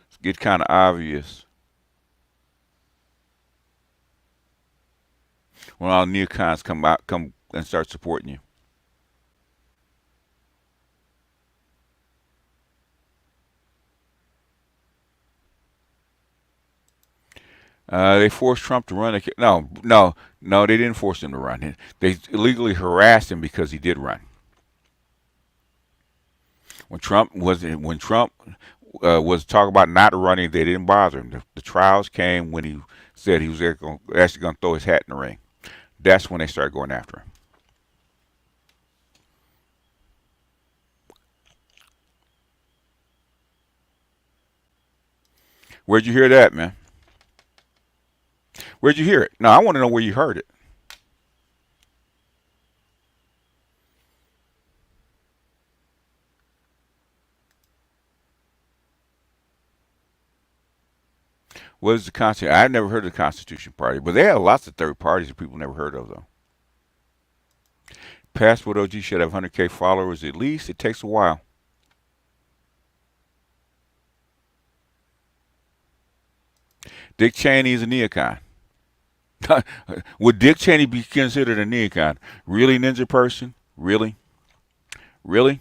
It's get kind of obvious when all neocons come and start supporting you. They forced Trump to run. No, they didn't force him to run. They illegally harassed him because he did run. When Trump was talking about not running, they didn't bother him. The trials came when he said he was actually going to throw his hat in the ring. That's when they started going after him. Where'd you hear that, man? Where'd you hear it? No, I want to know where you heard it. What is the Constitution? I've never heard of the Constitution Party, but they have lots of third parties that people never heard of, though. Passport OG should have 100K followers at least. It takes a while. Dick Cheney is a neocon. Would Dick Cheney be considered a neocon? Really, Ninja Person? Really? Really?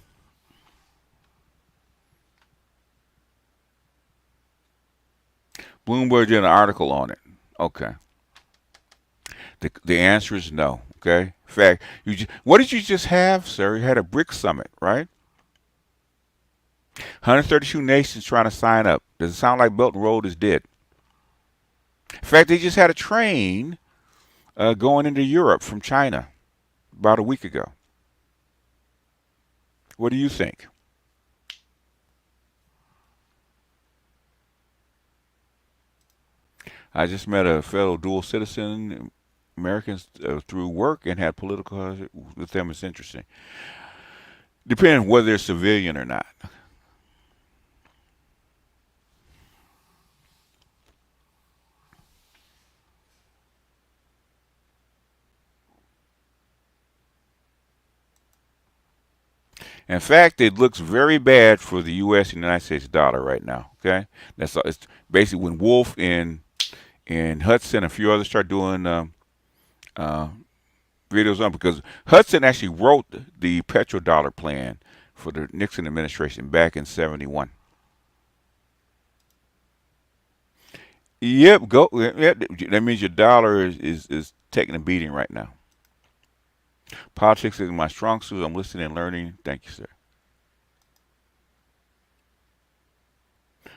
Bloomberg did an article on it. Okay. The answer is no. Okay. In fact, what did you just have, sir? You had a BRICS summit, right? 132 nations trying to sign up. Does it sound like Belt and Road is dead? In fact, they just had a train going into Europe from China about a week ago. What do you think? I just met a fellow dual citizen Americans through work and had political with them. It's interesting. Depending on whether they're civilian or not. In fact, it looks very bad for the U.S. and United States dollar right now. Okay, it's basically when Wolf and Hudson and a few others start doing uh, videos on, because Hudson actually wrote the petrodollar plan for the Nixon administration back in '71. Yep, go. Yep, that means your dollar is taking a beating right now. Politics is my strong suit. I'm listening and learning. Thank you, sir.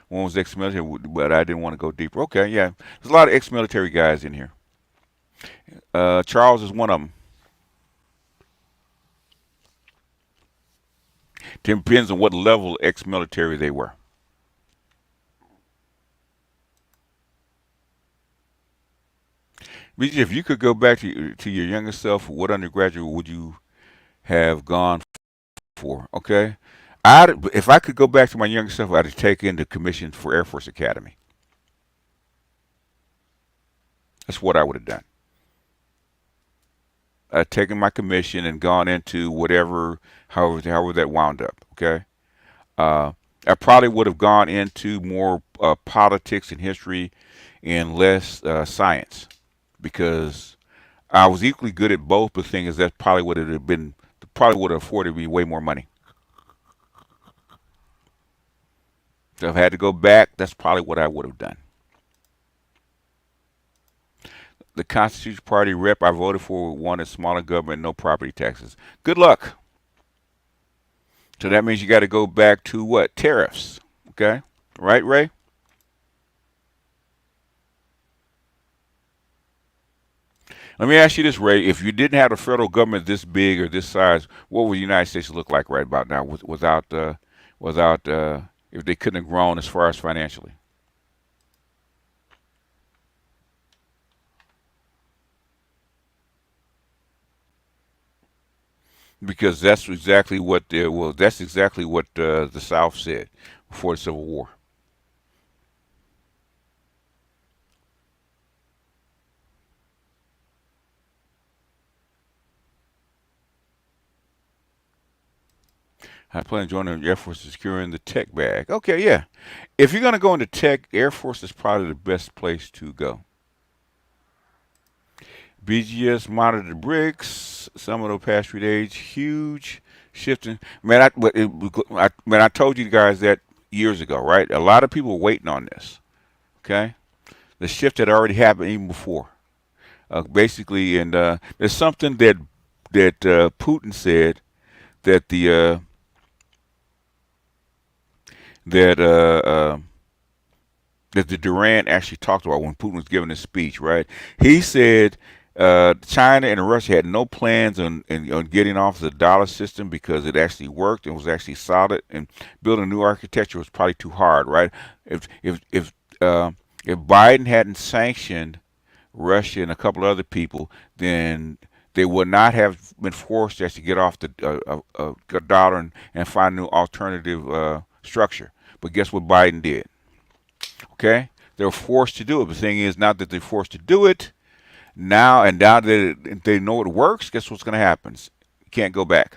One was ex-military, but I didn't want to go deeper. Okay, yeah. There's a lot of ex-military guys in here. Charles is one of them. Depends on what level ex-military they were. If you could go back to your younger self, what undergraduate would you have gone for? Okay, if I could go back to my younger self, I'd have taken the commission for Air Force Academy. That's what I would have done. I'd taken my commission and gone into whatever, however that wound up. Okay, I probably would have gone into more politics and history and less science, because I was equally good at both. But the thing is, that probably would have afforded me way more money. So if I had to go back, that's probably what I would have done. The Constitution Party rep I voted for wanted smaller government, no property taxes. Good luck. So that means you got to go back to what? Tariffs. Okay? Right, Ray? Let me ask you this, Ray. If you didn't have a federal government this big or this size, what would the United States look like right about now without if they couldn't have grown as far as financially? Because that's exactly what the South said before the Civil War. I plan on joining the Air Force securing the tech bag. Okay, yeah. If you're going to go into tech, Air Force is probably the best place to go. BGS monitor the BRICS. Some of the past 3 days, huge shifting. Man, I told you guys that years ago, right? A lot of people were waiting on this. Okay, the shift had already happened even before. Basically, and there's something that Putin said that that the Durant actually talked about when Putin was giving his speech, right? He said China and Russia had no plans on getting off the dollar system because it actually worked and was actually solid, and building a new architecture was probably too hard, right? If Biden hadn't sanctioned Russia and a couple other people, then they would not have been forced to actually get off the dollar and find a new alternative structure. But guess what Biden did? Okay, they were forced to do it. But the thing is, now that they're forced to do it, now that they know it works, guess what's going to happen? You can't go back.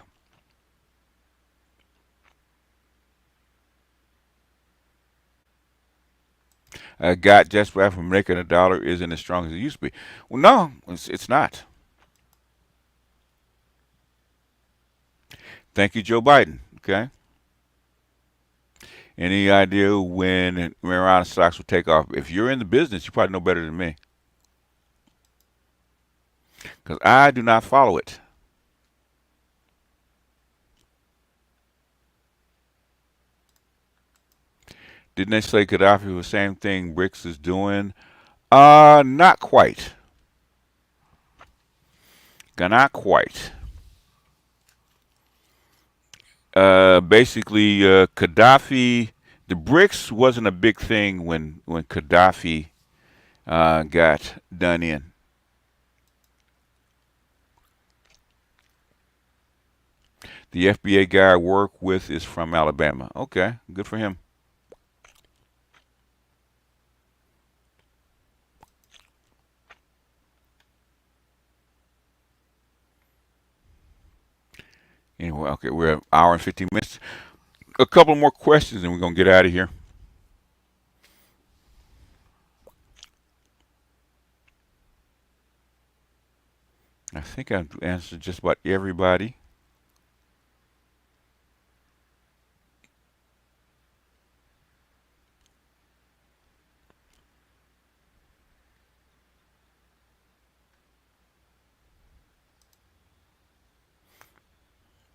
Got just back from making a dollar isn't as strong as it used to be. Well, no, it's not. Thank you, Joe Biden. Okay. Any idea when marijuana stocks will take off? If you're in the business, you probably know better than me, because I do not follow it. Didn't they say Gaddafi was the same thing BRICS is doing? Not quite. Not quite. Basically, Gaddafi, the BRICS wasn't a big thing when Gaddafi got done in. The FBA guy I work with is from Alabama. Okay, good for him. Anyway, okay, we're at an hour and 15 minutes. A couple more questions, and we're gonna get out of here. I think I've answered just about everybody.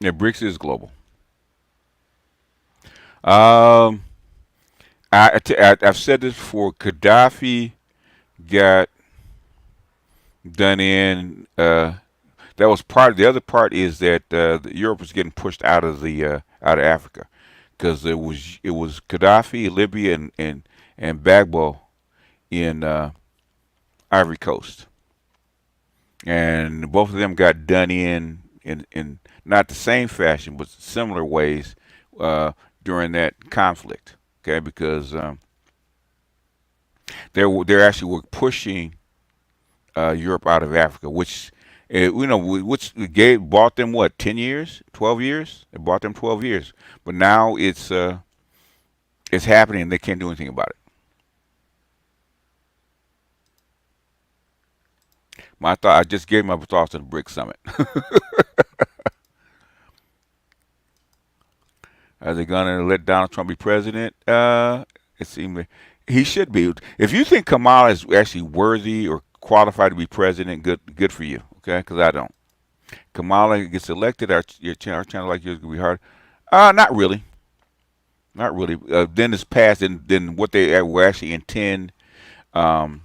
Yeah, BRICS is global. Um, I've said this before. Gaddafi got done in. That was part. The other part is that Europe was getting pushed out of Africa because it was Gaddafi, Libya, and Bagbo in Ivory Coast, and both of them got done in not the same fashion, but similar ways uh, during that conflict. Okay, because they actually were pushing Europe out of Africa, which which bought them what 10 years, 12 years. It bought them 12 years, but now it's happening. And they can't do anything about it. My thought. I just gave my thoughts on the BRICS summit. Are they gonna let Donald Trump be president? It seems he should be. If you think Kamala is actually worthy or qualified to be president, good for you. Okay, because I don't. Kamala gets elected, our channel like yours gonna be hard. Not really, not really. Then it's passed, and then what they will actually intend, um,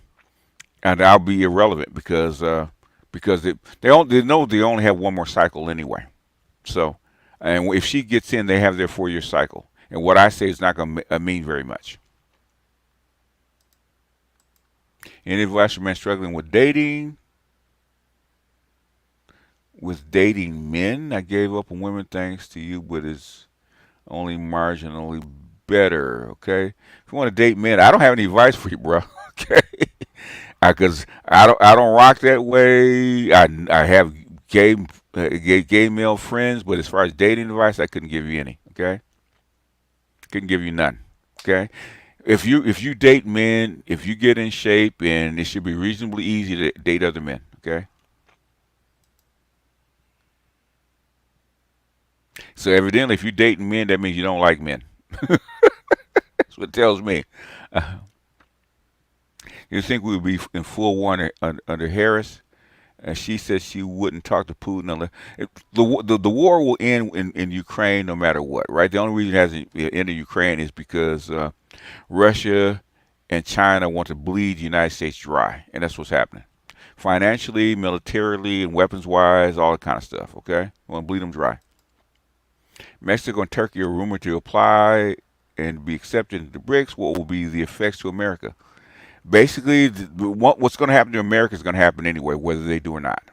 and I'll be irrelevant because they know they only have one more cycle anyway. So, and if she gets in, they have their 4 year cycle, and what I say is not gonna mean very much. Any advice for men struggling with dating men? I gave up on women thanks to you, but it's only marginally better. Okay, if you want to date men, I don't have any advice for you, bro. Okay, because I don't rock that way. I have gay male friends, but as far as dating advice, I couldn't give you any. Okay, couldn't give you none. Okay, if you date men, if you get in shape, and it should be reasonably easy to date other men. Okay. So evidently, if you're dating men, that means you don't like men. That's what it tells me. Uh, you think we would be in full war under Harris? She said she wouldn't talk to Putin unless the war will end in Ukraine no matter what, right? The only reason it hasn't ended Ukraine is because Russia and China want to bleed the United States dry, and that's what's happening. Financially, militarily, and weapons-wise, all that kind of stuff. Okay, we want to bleed them dry. Mexico and Turkey are rumored to apply and be accepted into the BRICS. What will be the effects to America? Basically, what's going to happen to America is going to happen anyway, whether they do or not.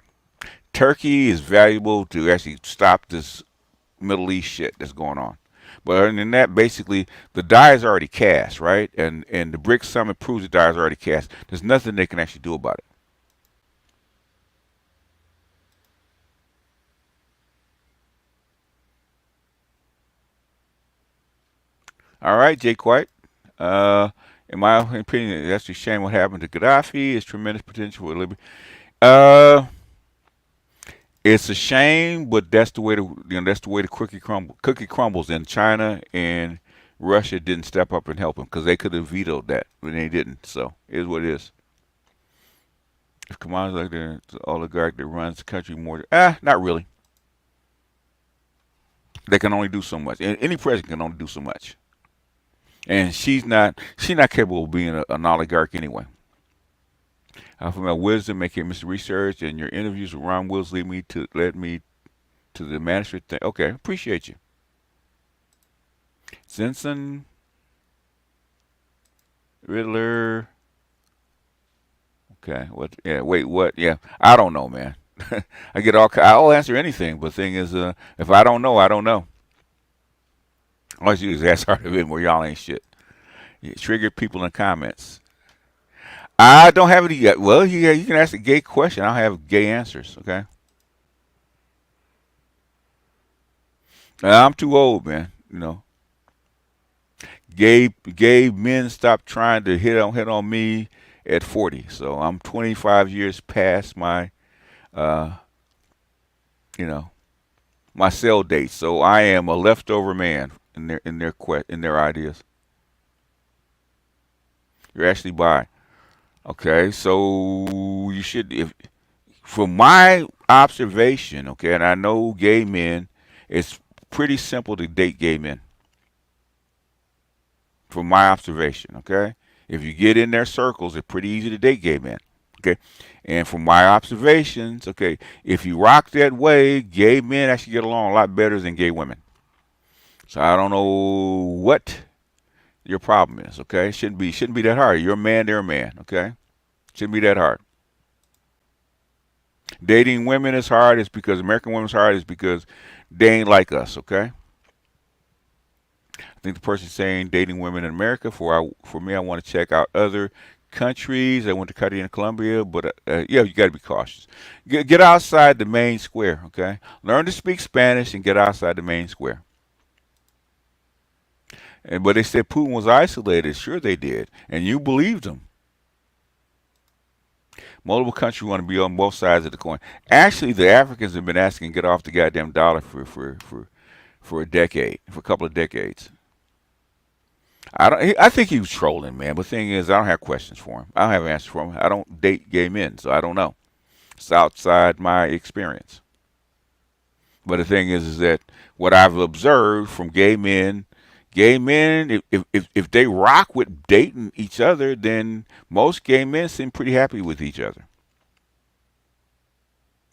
Turkey is valuable to actually stop this Middle East shit that's going on. But other than that, basically, the die is already cast, right? And the BRICS summit proves the die is already cast. There's nothing they can actually do about it. All right, Jake White. In my opinion, that's a shame what happened to Gaddafi. It's tremendous potential for Libya. Uh, it's a shame, but that's the way the cookie crumbles. And China and Russia didn't step up and help him because they could have vetoed that, but they didn't. So it is what it is. If Kamala's like the oligarch that runs the country more, not really. They can only do so much. Any president can only do so much. And she's not capable of being an oligarch anyway. From my wisdom, making Mr. Research, and your interviews with Ron Wills led me to the magistrate thing. Okay, appreciate you. Zinson, Riddler. Okay, what? Yeah, wait, what? Yeah, I don't know, man. I'll answer anything, but the thing is, if I don't know, I don't know. All I do is ask hard of it where y'all ain't shit. You trigger people in the comments. I don't have any yet. Well, yeah, you can ask a gay question. I'll have gay answers. Okay. I'm too old, man. You know, gay men stopped trying to hit on me at 40. So I'm 25 years past my, uh, you know, my sell date. So I am a leftover man in their ideas. You're actually bi. Okay, so you should, if from my observation, okay, and I know gay men, it's pretty simple to date gay men. From my observation, okay, if you get in their circles, it's pretty easy to date gay men. Okay, and from my observations, okay, if you rock that way, gay men actually get along a lot better than gay women. So I don't know what your problem is. Okay, shouldn't be that hard. You're a man, they're a man. Okay, shouldn't be that hard. Dating women is hard. It's because American women's hard. Is because they ain't like us. Okay. I think the person saying dating women in America. For me, I want to check out other countries. I went to Cartagena, Colombia, but yeah, you got to be cautious. Get outside the main square. Okay. Learn to speak Spanish and get outside the main square. And but they said Putin was isolated. Sure, they did, and you believed them. Multiple countries want to be on both sides of the coin. Actually, the Africans have been asking to get off the goddamn dollar for a decade, for a couple of decades. I think he was trolling, man. But the thing is, I don't have questions for him. I don't have answers for him. I don't date gay men, so I don't know. It's outside my experience. But the thing is that what I've observed from gay men, if they rock with dating each other, then most gay men seem pretty happy with each other.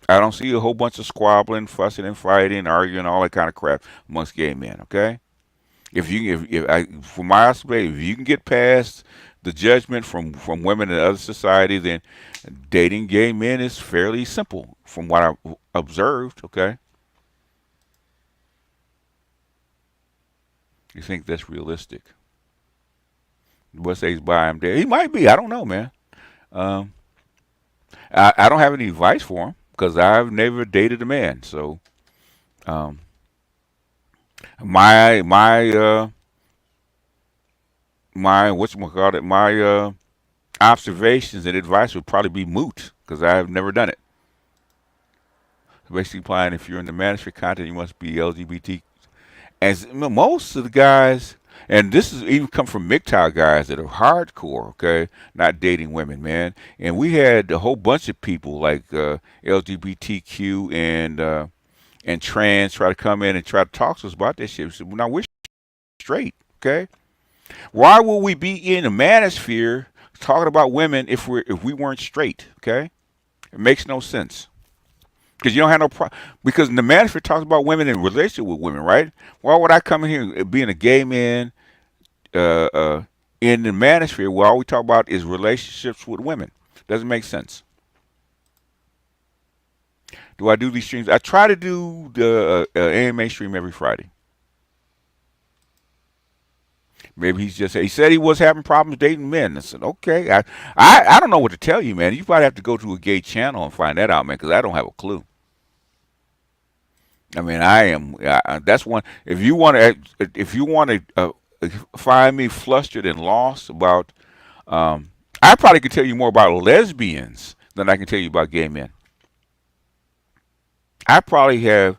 I don't see a whole bunch of squabbling, fussing and fighting, arguing, all that kind of crap amongst gay men. Okay, from my observation, if you can get past the judgment from women in other society, then dating gay men is fairly simple, from what I've observed. Okay, you think that's realistic? What says by him there? He might be. I don't know, man. Um, I don't have any advice for him because I've never dated a man. So um, my my whatchamacallit, my observations and advice would probably be moot because I have never done it. Basically, implying if you're in the management content, you must be LGBT. As most of the guys, and this is even come from MGTOW guys that are hardcore, okay, not dating women, man. And we had a whole bunch of people like LGBTQ and trans try to come in and try to talk to us about this shit. We said, now we're straight, okay? Why would we be in the manosphere talking about women if we weren't straight? Okay, it makes no sense because you don't have no because the manosphere talks about women in relationship with women, right? Why would I come in here being a gay man uh, uh, in the manosphere where all we talk about is relationships with women? Doesn't make sense. Do I do these streams? I try to do the AMA stream every Friday. Maybe he said he was having problems dating men. I said, okay. I don't know what to tell you, man. You probably have to go to a gay channel and find that out, man, because I don't have a clue. I mean, that's one. If you want to find me flustered and lost about, I probably could tell you more about lesbians than I can tell you about gay men. I probably have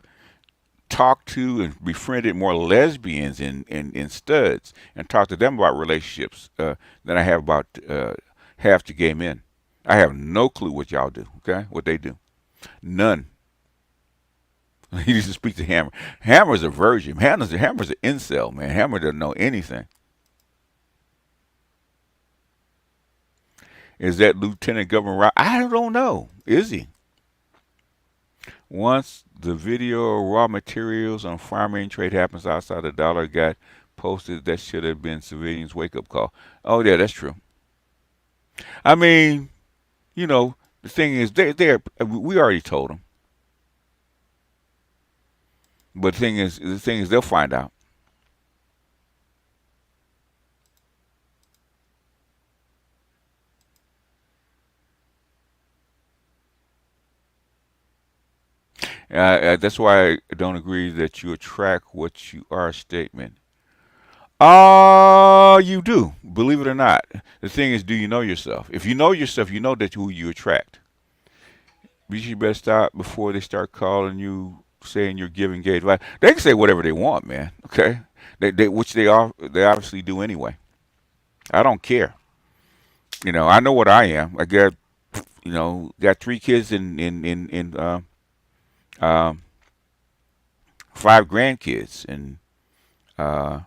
talked to and befriended more lesbians and studs and talked to them about relationships than I have about half the gay men. I have no clue what y'all do, okay? What they do. None. He used to speak to Hammer. Hammer's a virgin. Hammer's an incel, man. Hammer doesn't know anything. Is that Lieutenant Governor Rob? I don't know. Is he? Once the video of raw materials on farming trade happens outside the dollar got posted, that should have been civilians' wake-up call. Oh, yeah, that's true. I mean, the thing is, we already told them. But the thing is, they'll find out. That's why I don't agree that you attract what you are statement. You do, believe it or not. The thing is, do you know yourself? If you know yourself, you know that who you attract. You better stop before they start calling you, saying you're giving gay advice. They can say whatever they want, man. Okay, which they obviously do anyway. I don't care. I know what I am. I got 3 kids and um, 5 grandkids, and uh,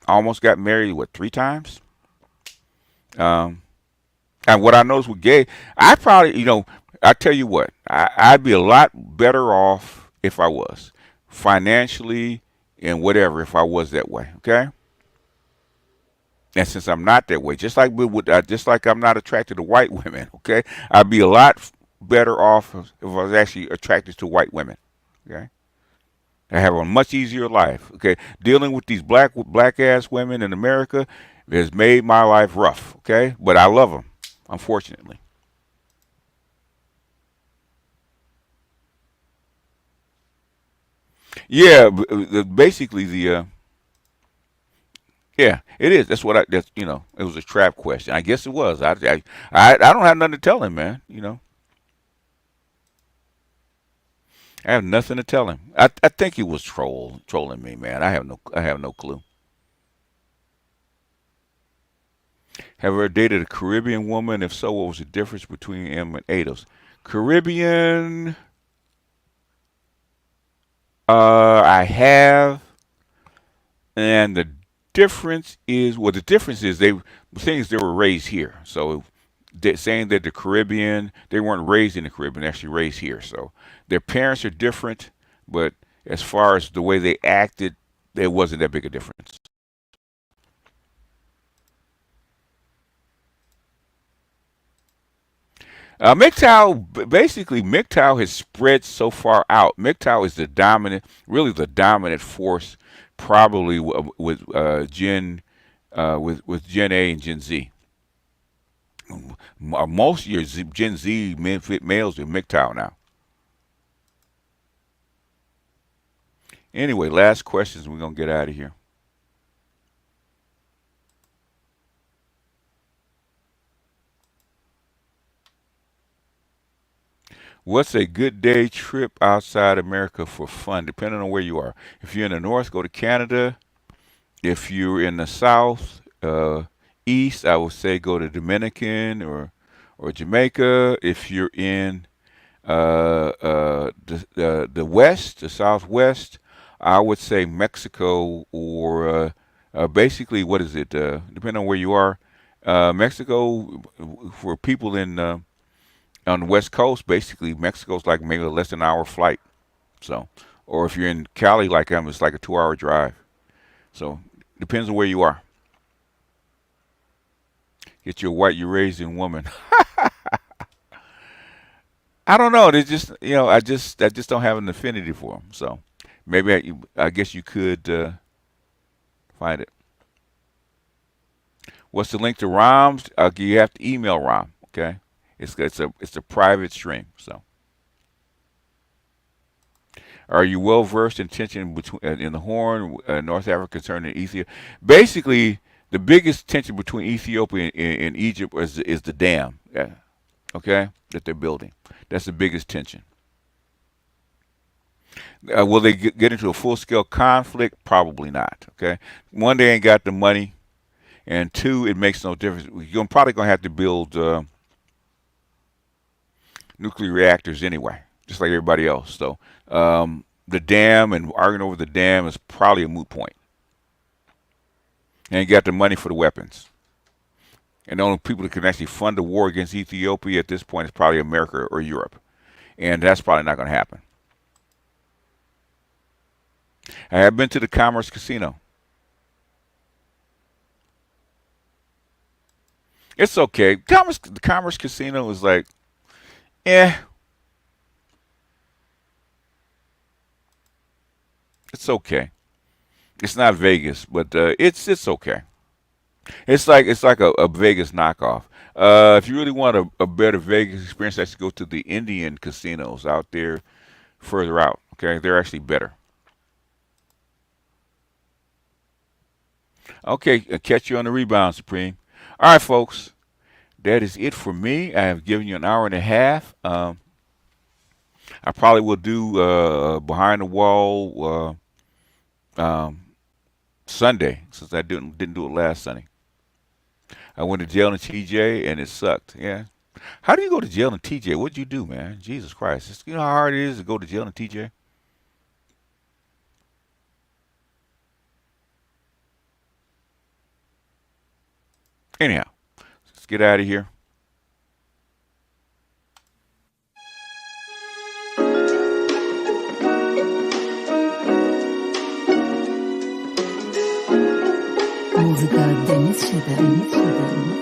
almost got married 3 times. Um, and what I know is with gay, I probably I tell you what, I'd be a lot better off if I was financially and whatever if I was that way. Okay. And since I'm not that way, just like I'm not attracted to white women, okay, I'd be a lot better off if I was actually attracted to white women. Okay, I have a much easier life. Okay, dealing with these black ass women in America has made my life rough. Okay, but I love them, unfortunately. Yeah, basically yeah, it is. It was a trap question. I guess it was. I don't have nothing to tell him, man. I have nothing to tell him. I think he was trolling me, man. I have no clue. Have you ever dated a Caribbean woman? If so, what was the difference between him and Ados? Caribbean, I have, and the difference is they were raised here. So saying that the Caribbean, they weren't raised in the Caribbean, actually raised here. So their parents are different, but as far as the way they acted, there wasn't that big a difference. MGTOW has spread so far out. MGTOW is really the dominant force, probably with Gen A and Gen Z. Most of your Gen Z males are MGTOW now. Anyway, last questions. We're gonna get out of here. What's a good day trip outside America for fun, depending on where you are? If you're in the north, go to Canada. If you're in the south, east, I would say go to Dominican or Jamaica. If you're in the west, the southwest, I would say Mexico or basically what is it? Depending on where you are, Mexico for people on the west coast. Basically, Mexico's like maybe a less than an hour flight. So, or if you're in Cali like I'm, it's like a 2-hour drive. So depends on where you are. Get your white Eurasian woman. I don't know. They just, I just don't have an affinity for them. So maybe I guess you could find it. What's the link to ROMs? You have to email ROM. Okay, it's a private stream. So, are you well versed in tension between in the Horn, North Africa, concerning Ethiopia? Basically, the biggest tension between Ethiopia and Egypt is the dam. Yeah, okay, that they're building. That's the biggest tension. Will they get into a full-scale conflict? Probably not. Okay, one, they ain't got the money, and two, it makes no difference. You're probably gonna have to build nuclear reactors anyway, just like everybody else. So the dam and arguing over the dam is probably a moot point. And you got the money for the weapons. And the only people that can actually fund the war against Ethiopia at this point is probably America or Europe. And that's probably not going to happen. I have been to the Commerce Casino. It's okay. The Commerce Casino is like, eh, it's okay. It's not Vegas, but it's okay. It's like a Vegas knockoff. If you really want a better Vegas experience, I should go to the Indian casinos out there further out. Okay, they're actually better. Okay, catch you on the rebound, Supreme. All right, folks, that is it for me. I have given you an hour and a half. I probably will do behind the wall Sunday, since I didn't do it last Sunday. I went to jail in TJ and it sucked. Yeah. How do you go to jail in TJ? What'd you do, man? Jesus Christ. You know how hard it is to go to jail in TJ? Anyhow, let's get out of here. Музыка Денис Шидер.